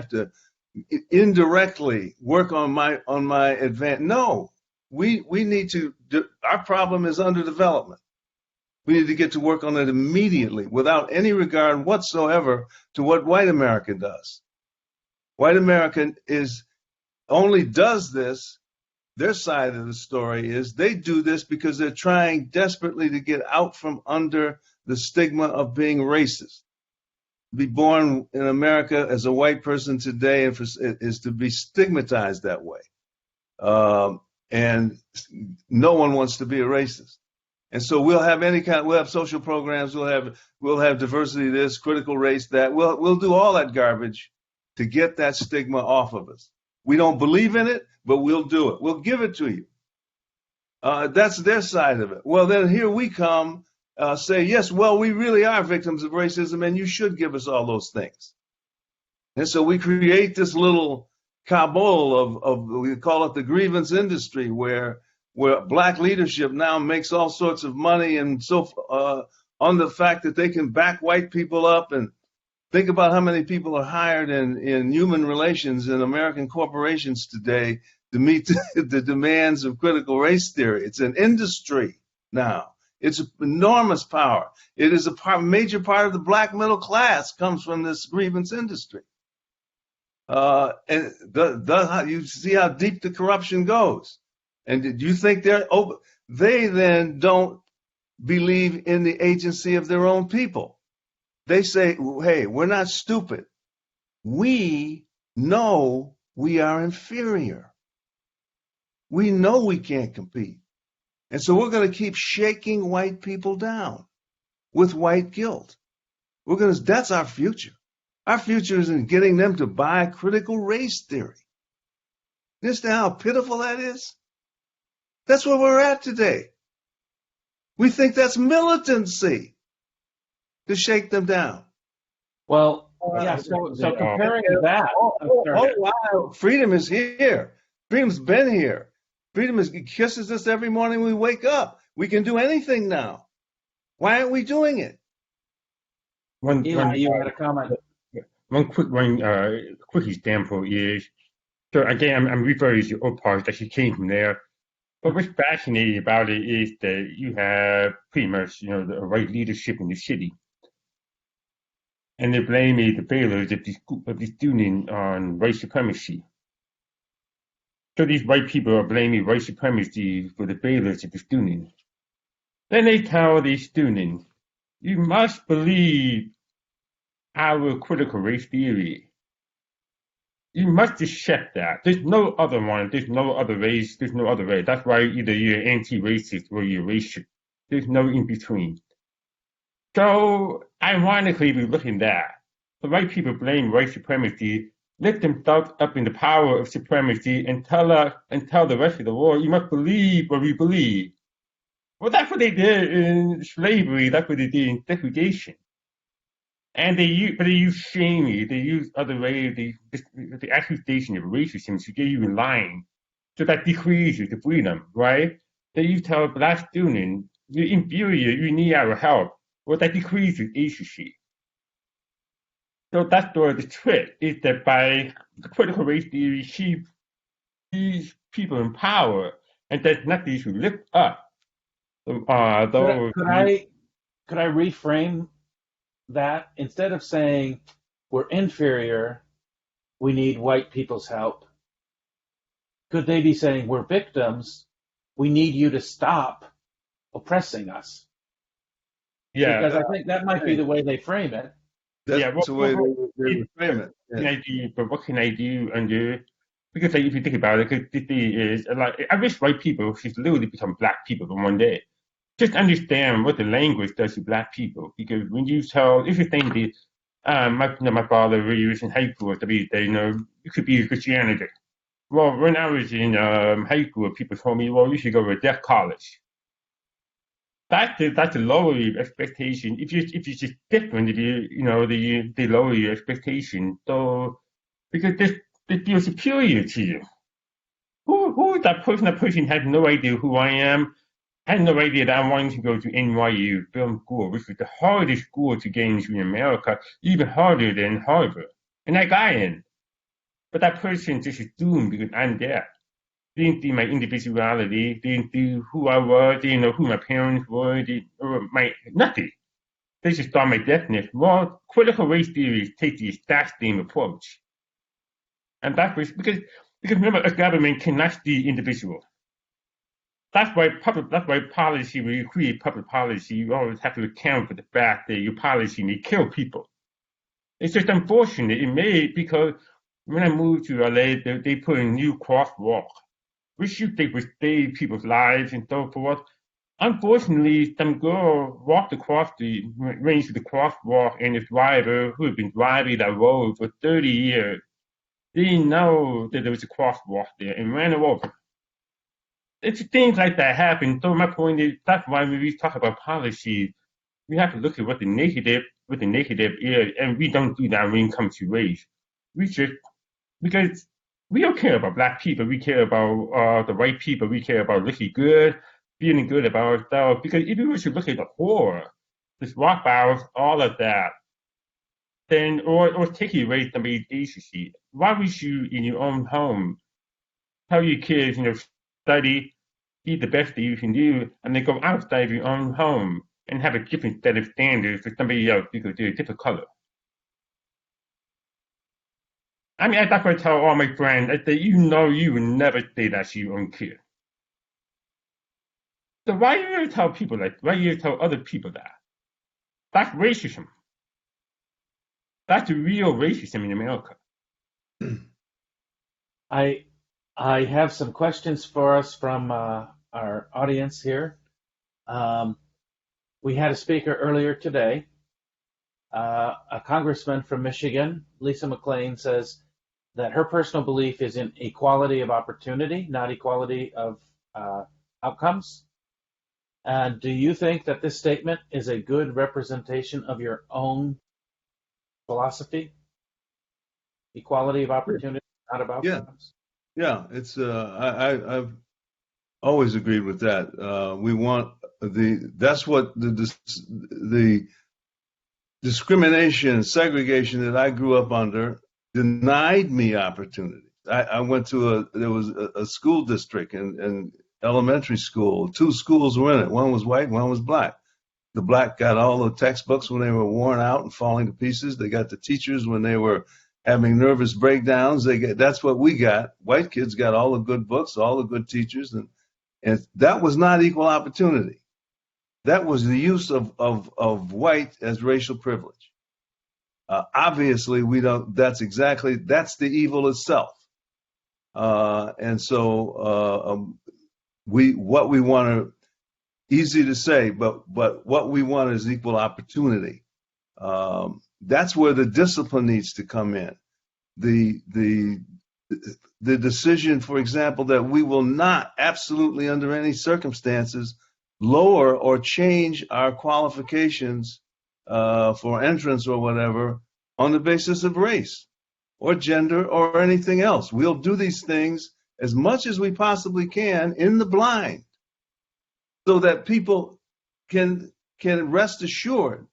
to indirectly work on my advance. No, we need to. Our problem is underdevelopment. We need to get to work on it immediately, without any regard whatsoever to what white America does. White America only does this. Their side of the story is they do this because they're trying desperately to get out from under the stigma of being racist. To be born in America as a white person today is to be stigmatized that way. And no one wants to be a racist. And so we'll have social programs, we'll have diversity this, critical race that. We'll do all that garbage to get that stigma off of us. We don't believe in it, but we'll do it. We'll give it to you. That's their side of it. Well, then here we come, say, yes, well, we really are victims of racism, and you should give us all those things. And so we create this little cabal of we call it the grievance industry, where black leadership now makes all sorts of money and on the fact that they can back white people up. And think about how many people are hired in human relations in American corporations today to meet the demands of critical race theory. It's an industry now. It's enormous power. It is major part of the black middle class comes from this grievance industry. And you see how deep the corruption goes. And do you think they then don't believe in the agency of their own people? They say, hey, we're not stupid. We know we are inferior. We know we can't compete. And so we're going to keep shaking white people down with white guilt. That's our future. Our future is in getting them to buy critical race theory. You understand how pitiful that is? That's where we're at today. We think that's militancy to shake them down. Well, yeah, so comparing that. Wow, freedom is here. Freedom's been here. Freedom kisses us every morning we wake up. We can do anything now. Why aren't we doing it? Eli, you had a comment. One quick example is, so again, I'm referring to old parts that she came from there. But what's fascinating about it is that you have pretty much, the right leadership in the city. And they blame the failures of the student on white supremacy. So these white people are blaming white supremacy for the failures of the student. Then they tell the student, you must believe our critical race theory. You must accept that. There's no other one. There's no other race. There's no other race. That's why either you're anti-racist or you're racist. There's no in between. So ironically, we look at that. The white people blame white supremacy, lift themselves up in the power of supremacy, and tell the rest of the world, you must believe what we believe. Well, that's what they did in slavery. That's what they did in segregation. And they use shaming. They use other ways. The accusation of racism to get you in line. So that decreases the freedom, right? That you tell a black student, you're inferior, you need our help. Well, that decreases agency. So that's the trick, is that by the critical race theory, keep these people in power, and there's nothing to lift up. Could I reframe that? Instead of saying we're inferior, we need white people's help, could they be saying we're victims, we need you to stop oppressing us? Yeah, because I think that might be the way they frame it. That's the way they frame it. Yeah. But what can I do under? Because if you think about it, because the thing is, I wish white people should literally become black people in one day. Just understand what the language does to black people. Because when you if you think my father, when he was in high school, you could be a Christianity. Well, when I was in high school, people told me, well, you should go to a deaf college. That's a lower your expectation. If you're just different, they lower your expectation. So because they feel superior to you. Who is that person? That person has no idea who I am, I had no idea that I wanted to go to NYU Film School, which was the hardest school to get into in America, even harder than Harvard. And I got in. But that person just assumed because I'm there. They didn't see my individuality, they didn't see who I was, they didn't know who my parents were, nothing. They just saw my deafness. Well, critical race theory takes the exact same approach. And that was because remember, a government cannot see individuals. That's why policy, when you create public policy, you always have to account for the fact that your policy may kill people. It's just unfortunate. It may, because when I moved to LA, they put a new crosswalk, which you think would save people's lives and so forth. Unfortunately, some girl ran into the crosswalk, and the driver, who had been driving that road for 30 years, didn't know that there was a crosswalk there and ran her over. It's things like that happen. So my point is, that's why when we talk about policy, we have to look at what the negative is, and we don't do that when it comes to race. Because we don't care about black people, we care about the white people, we care about looking good, feeling good about ourselves. Because if we were to look at the horror, the dropouts, all of that, then or take away somebody's decency, why would you in your own home tell your kids, study, be the best that you can do, and then go outside of your own home and have a different set of standards for somebody else because they're a different color? I mean, that's what I tell all my friends. I say, you would never say that to your own kid. So why do you tell people why do you tell other people that? That's racism. That's the real racism in America. I have some questions for us from our audience here. We had a speaker earlier today, a congressman from Michigan, Lisa McClain, says that her personal belief is in equality of opportunity, not equality of outcomes. And do you think that this statement is a good representation of your own philosophy? Equality of opportunity, not of outcomes? Yeah, it's I've always agreed with that. We want that's what the discrimination, segregation that I grew up under denied me opportunities. I went to there was a school district in elementary school. 2 schools were in it. One was white, one was black. The black got all the textbooks when they were worn out and falling to pieces. They got the teachers when they were having nervous breakdowns. That's what we got. White kids got all the good books, all the good teachers, and that was not equal opportunity. That was the use of white as racial privilege. Obviously, we don't. That's the evil itself. And so what we want to, easy to say, but what we want is equal opportunity. That's where the discipline needs to come in. The decision, for example, that we will not absolutely under any circumstances lower or change our qualifications for entrance or whatever on the basis of race or gender or anything else. We'll do these things as much as we possibly can in the blind so that people can rest assured.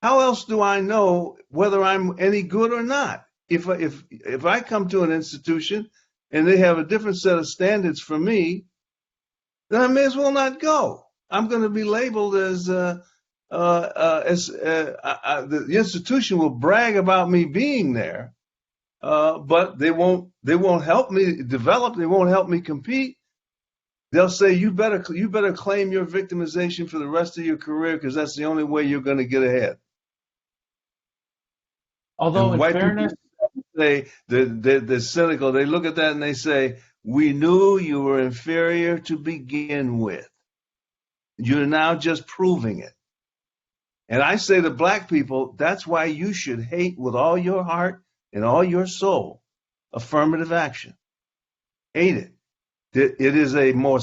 How else do I know whether I'm any good or not? If I come to an institution and they have a different set of standards for me, then I may as well not go. I'm going to be labeled as the institution will brag about me being there, but they won't help me develop. They won't help me compete. They'll say you better claim your victimization for the rest of your career because that's the only way you're going to get ahead. Although in fairness, they're cynical. They look at that and they say, "We knew you were inferior to begin with. You're now just proving it." And I say to black people, that's why you should hate with all your heart and all your soul affirmative action. Hate it. It is a more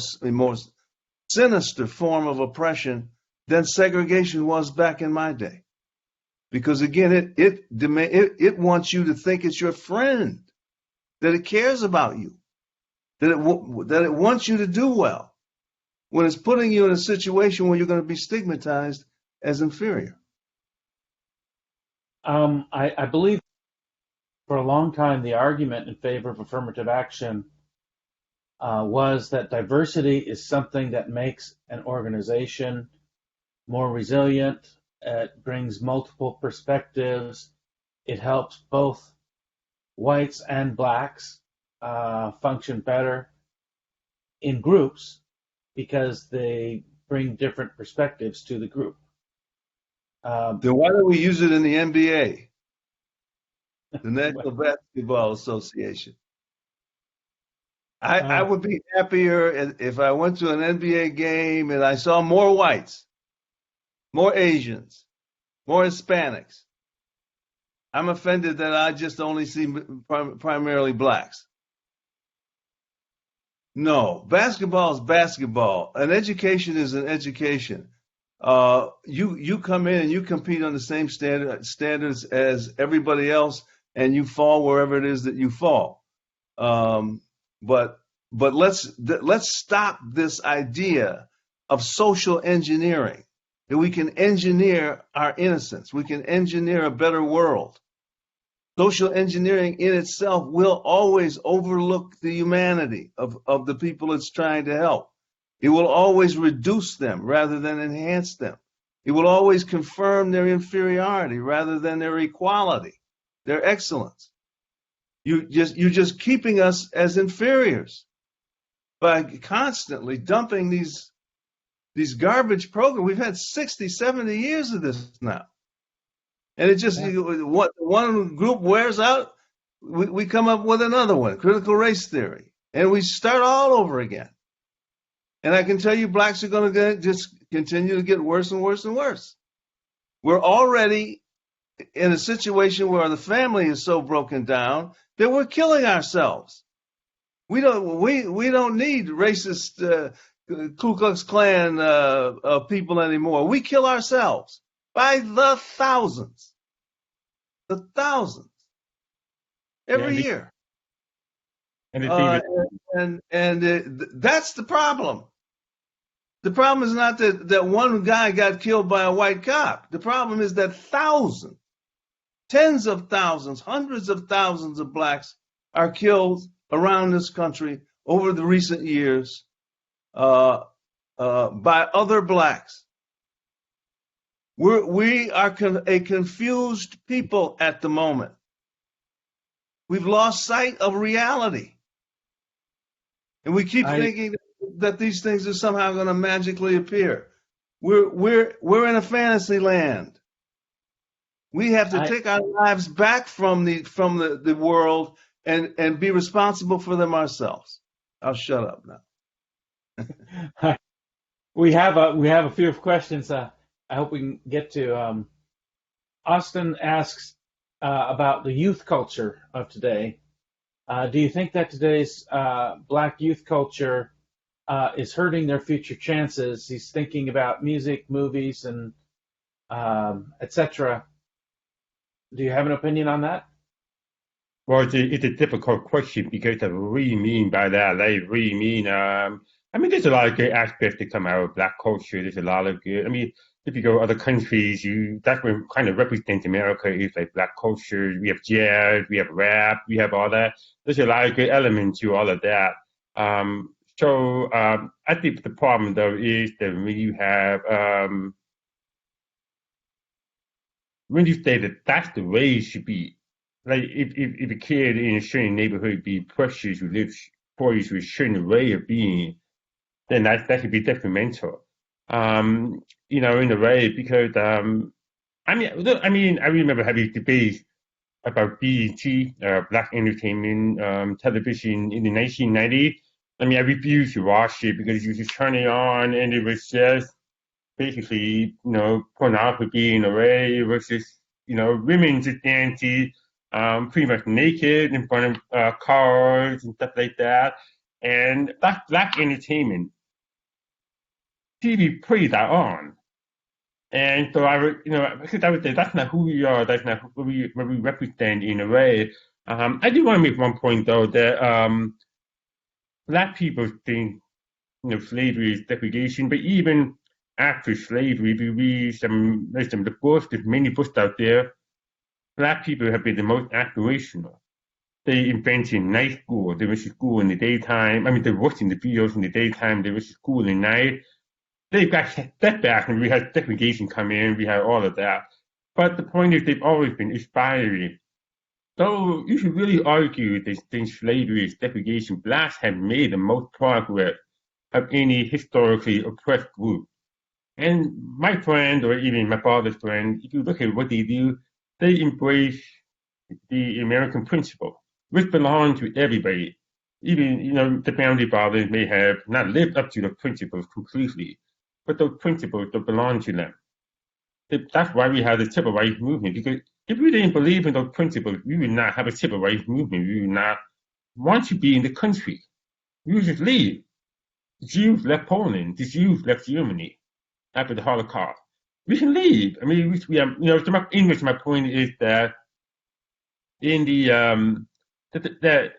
sinister form of oppression than segregation was back in my day. Because again, it wants you to think it's your friend, that it cares about you, that it wants you to do well. when it's putting you in a situation where you're going to be stigmatized as inferior. I believe for a long time the argument in favor of affirmative action was that diversity is something that makes an organization more resilient. It brings multiple perspectives. It helps both whites and blacks function better in groups because they bring different perspectives to the group. Then why don't we use it in the NBA, the National Basketball Association? I would be happier if I went to an NBA game and I saw more whites, more Asians, more Hispanics. I'm offended that I just only see primarily blacks. No, basketball is basketball. An education is an education. You come in and you compete on the same standards as everybody else, and you fall wherever it is that you fall. But let's stop this idea of social engineering, that we can engineer our innocence. We can engineer a better world. Social engineering in itself will always overlook the humanity of the people it's trying to help. It will always reduce them rather than enhance them. It will always confirm their inferiority rather than their equality, their excellence. You're just keeping us as inferiors by constantly dumping these garbage programs. We've had 60, 70 years of this now. And it just, one group wears out, we come up with another one, critical race theory. And we start all over again. And I can tell you blacks are going to just continue to get worse and worse and worse. We're already in a situation where the family is so broken down that we're killing ourselves. We don't need racist Ku Klux Klan people anymore. We kill ourselves by the thousands every year. And that's the problem. The problem is not that one guy got killed by a white cop. The problem is that thousands, tens of thousands, hundreds of thousands of blacks are killed around this country over the recent years by other blacks. We are a confused people at the moment. We've lost sight of reality. And we keep thinking that these things are somehow going to magically appear. We're in a fantasy land. We have to take our lives back from the world and be responsible for them ourselves. I'll shut up now. We have a few questions. I hope we can get to. Austin asks about the youth culture of today. Do you think that today's black youth culture is hurting their future chances? He's thinking about music, movies, and etc. Do you have an opinion on that? Well, it's a difficult question because I really mean by that, I really mean, there's a lot of good aspects that come out of black culture. There's a lot of good, if you go to other countries, that's what kind of represents America is like black culture. We have jazz, we have rap, we have all that. There's a lot of good elements to all of that. So I think the problem though is that when you have, when you say that that's the way it should be, like if a kid in a certain neighborhood be pressured to live for you to a certain way of being, then that could be detrimental. In a way, because I remember having debates about BET, Black Entertainment Television in the 1990s. I refused to watch it because you just turn it on and it was just basically, pornography in a way. It was just, women just dancing, pretty much naked in front of cars and stuff like that. And Black Entertainment TV put that on. And so because I would say that's not who we are, that's not what we represent in a way. I do want to make one point though that black people think slavery segregation, but even after slavery, we read some of the books. There's many books out there. Black people have been the most aspirational. They invented night school. They went to school in the daytime. I mean, they worked in the fields in the daytime. They went to school at night. They got setback, and we had segregation come in. We had all of that. But the point is, they've always been inspiring. So you should really argue that since slavery and segregation, blacks have made the most progress of any historically oppressed group. And my friend, or even my father's friend, if you look at what they do, they embrace the American principle, which belongs to everybody. Even, the founding fathers may have not lived up to the principles completely, but those principles don't belong to them. That's why we have the civil rights movement, because if we didn't believe in those principles, we would not have a civil rights movement. We would not want to be in the country. We would just leave. The Jews left Poland. The Jews left Germany after the Holocaust. We can leave. I mean, we have, to English, my point is that in that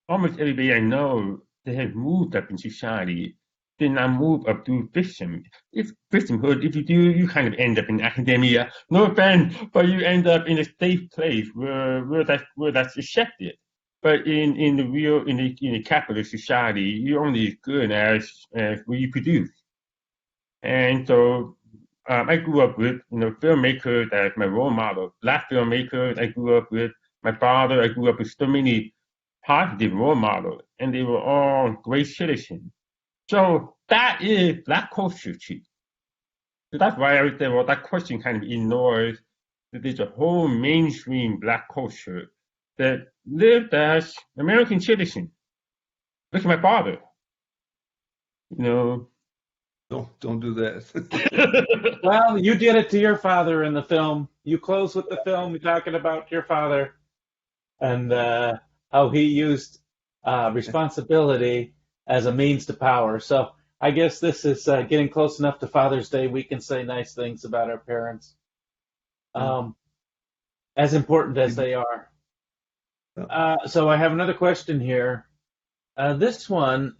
almost everybody I know that has moved up in society did not move up through victimhood. If you do, you kind of end up in academia. No offense, but you end up in a safe place where that's accepted. But in the capitalist society, you're only as good as what you produce. And so I grew up with filmmakers as my role model. Black filmmakers I grew up with. My father, I grew up with so many positive role models, and they were all great citizens. So that is Black culture too. So that's why I would say, well, that question kind of ignores that there's a whole mainstream Black culture that lived as American citizens. Look at my father. Don't do that. Well, you did it to your father in the film. You close with the film talking about your father and how he used responsibility as a means to power. So I guess this is getting close enough to Father's Day. We can say nice things about our parents, as important as they are. So I have another question here. This one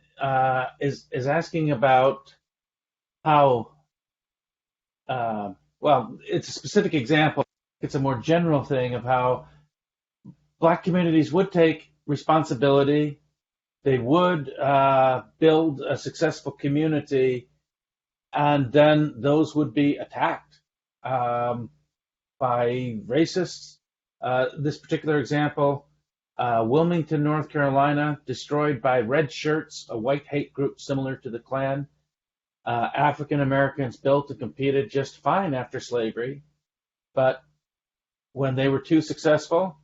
is asking about how, well, it's a specific example. It's a more general thing of how Black communities would take responsibility. They would build a successful community, and then those would be attacked by racists. This particular example, Wilmington, North Carolina, destroyed by red shirts, a white hate group similar to the Klan. African Americans built and competed just fine after slavery, but when they were too successful,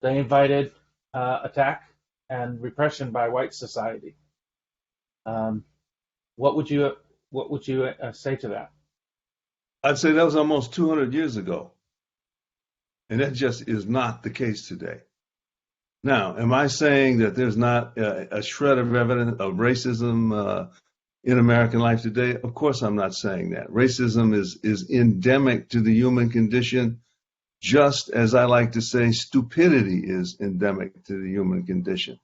they invited attack and repression by white society. What would you say to that? I'd say that was almost 200 years ago, and that just is not the case today. Now, am I saying that there's not a shred of evidence of racism in American life today? Of course, I'm not saying that. Racism is endemic to the human condition, just as I like to say stupidity is endemic to the human condition.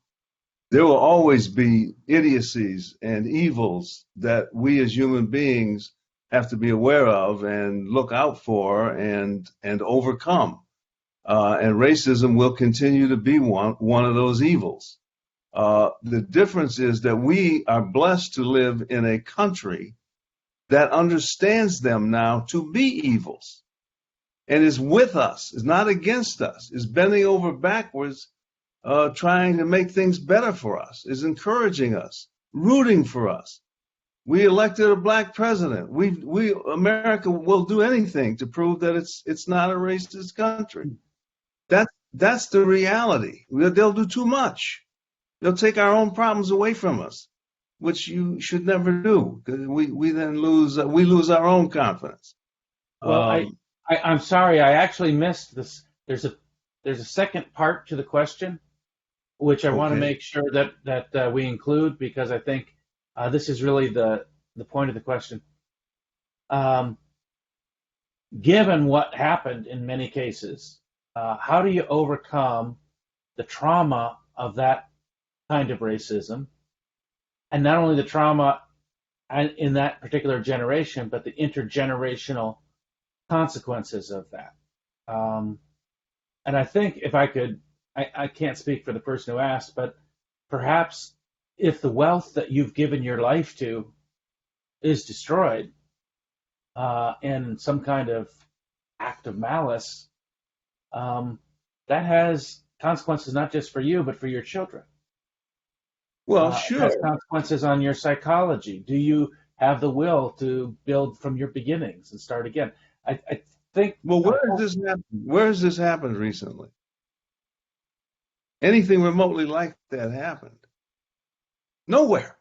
There will always be idiocies and evils that we as human beings have to be aware of and look out for and overcome. And racism will continue to be one of those evils. The difference is that we are blessed to live in a country that understands them now to be evils and is with us, is not against us, is bending over backwards, trying to make things better for us, is encouraging us, rooting for us. We elected a Black president. America will do anything to prove that it's not a racist country. That's the reality. They'll do too much. They'll take our own problems away from us, which you should never do, because we then lose our own confidence. Well, I'm sorry, I actually missed this. There's a second part to the question, which I want to make sure that we include, because I think this is really the point of the question. Given what happened in many cases, how do you overcome the trauma of that kind of racism? and not only the trauma in that particular generation, but the intergenerational consequences of that. And I think if I could, I can't speak for the person who asked, but perhaps if the wealth that you've given your life to is destroyed in some kind of act of malice, that has consequences not just for you, but for your children. Well, It sure. has consequences on your psychology. Do you have the will to build from your beginnings and start again? I think. Well, where has this happened recently? Anything remotely like that happened? Nowhere.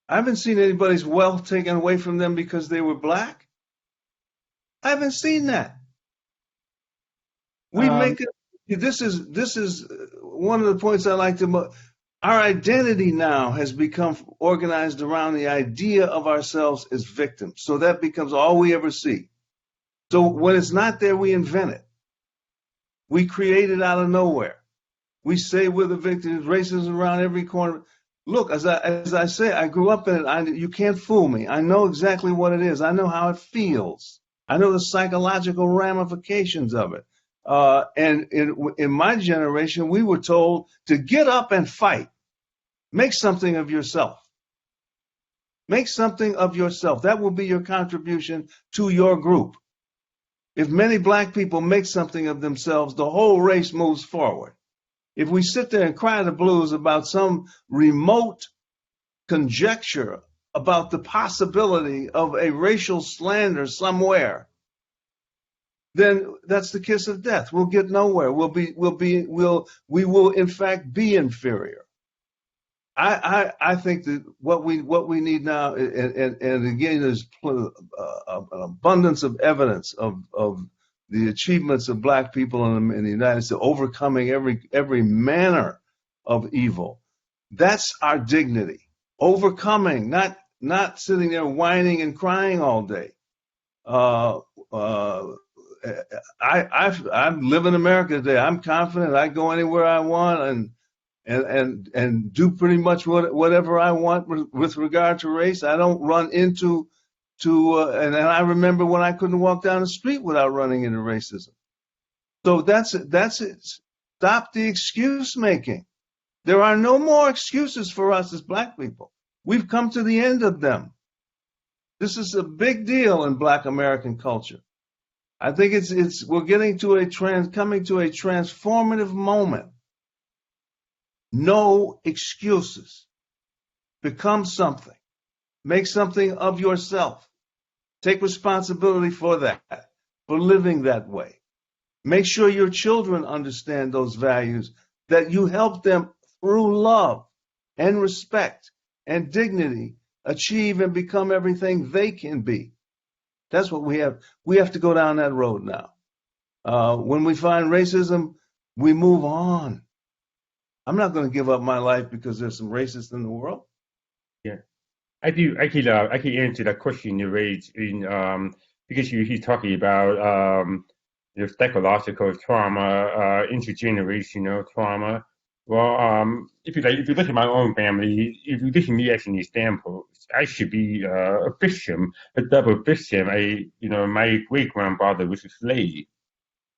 I haven't seen anybody's wealth taken away from them because they were black. I haven't seen that. We make it. This is one of the points I like to. Our identity now has become organized around the idea of ourselves as victims. So that becomes all we ever see. So when it's not there, we invent it. We create it out of nowhere. We say we're the victims, racism around every corner. Look, as I say, I grew up in it. You can't fool me. I know exactly what it is. I know how it feels. I know the psychological ramifications of it. And in my generation, we were told to get up and fight. Make something of yourself. Make something of yourself. That will be your contribution to your group. If many black people make something of themselves, the whole race moves forward. If we sit there and cry the blues about some remote conjecture about the possibility of a racial slander somewhere, then that's the kiss of death. We'll get nowhere. We will in fact be inferior. I think that what we need now, and again, there's an abundance of evidence of the achievements of black people in the United States, overcoming every manner of evil. That's our dignity. Overcoming, not sitting there whining and crying all day. I live in America today. I'm confident. I go anywhere I want and do pretty much whatever I want with regard to race. I don't run into and I remember when I couldn't walk down the street without running into racism. So that's it. Stop the excuse making. There are no more excuses for us as black people. We've come to the end of them. This is a big deal in black American culture. I think we're getting to coming to a transformative moment. No excuses. Become something. Make something of yourself. Take responsibility for that, for living that way. Make sure your children understand those values, that you help them through love and respect and dignity achieve and become everything they can be. That's what we have. We have to go down that road now. When we find racism, we move on. I'm not going to give up my life because there's some racists in the world. Yeah, I do. I could answer that question you raised because he's talking about psychological trauma, intergenerational trauma. Well, if you look at my own family, if you look at me as an example, I should be a victim, a double victim. My great grandfather was a slave,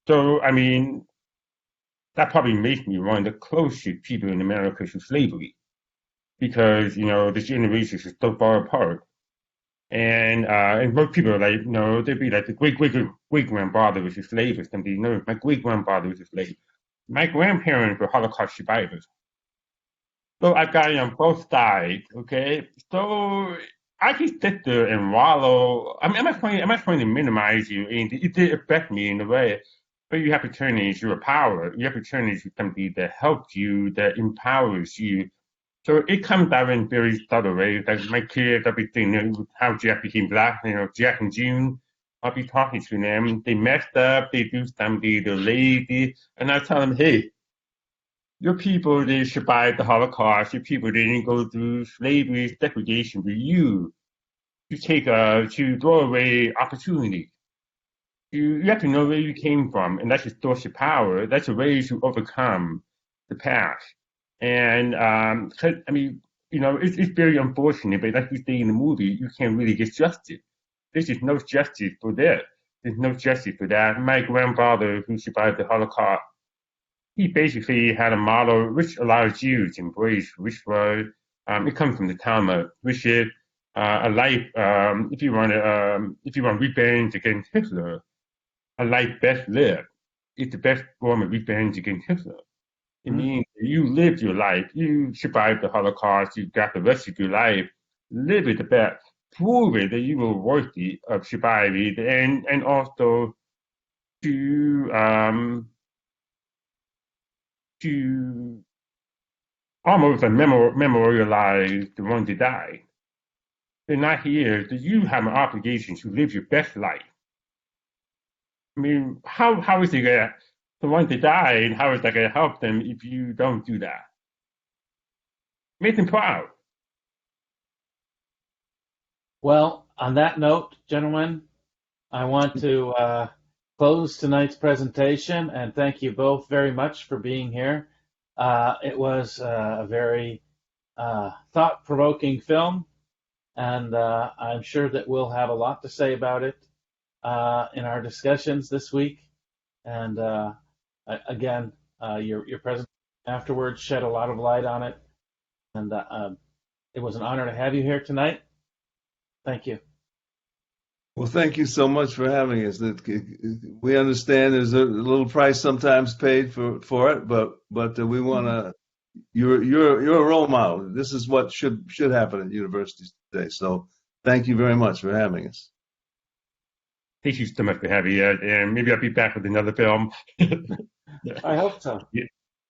so I mean that probably makes me one of the closest people in America to slavery, because the generations are so far apart. And most people are like, they'd be like the great grandfather was a slave or something. No, my great grandfather was a slave. My grandparents were Holocaust survivors. So I've got it on both sides, okay? So I can sit there and wallow. I mean, I'm not trying to minimize you, and it did affect me in a way. But you have to turn it into a power. You have to turn it into something that helps you, that empowers you. So it comes out in very subtle ways. Like my kids, I'll be thinking how Jack became black, Jack and June. I'll be talking to them. They messed up, they do something, they're lazy. And I tell them, hey, your people, they survived the Holocaust. Your people didn't go through slavery, segregation. But you to throw away opportunity. You have to know where you came from, and that's your source of power. That's a way to overcome the past. And I mean, it's very unfortunate, but like you say in the movie, you can't really get justice. There's just no justice for this. There's no justice for that. My grandfather, who survived the Holocaust, he basically had a model which a lot of Jews embraced, which was it comes from the Talmud, which is a life. If you want revenge against Hitler, a life best lived is the best form of revenge against Hitler. It means you lived your life, you survived the Holocaust, you got the rest of your life, live it the best, prove it that you were worthy of surviving, and also to almost memorialize the ones that died. They're not here, so you have an obligation to live your best life. I mean, how is it that the ones that died, how is that going to help them if you don't do that? Make them proud. Well, on that note, gentlemen, I want to close tonight's presentation and thank you both very much for being here. It was a very thought-provoking film, and I'm sure that we'll have a lot to say about it in our discussions this week. And again, your presentation afterwards shed a lot of light on it, and it was an honor to have you here tonight. Thank you. Well, thank you so much for having us. We understand there's a little price sometimes paid for it, but we want to. You're a role model. This is what should happen at universities today. So thank you very much for having us. Thank you so much for having me, and maybe I'll be back with another film. I hope so. Yeah.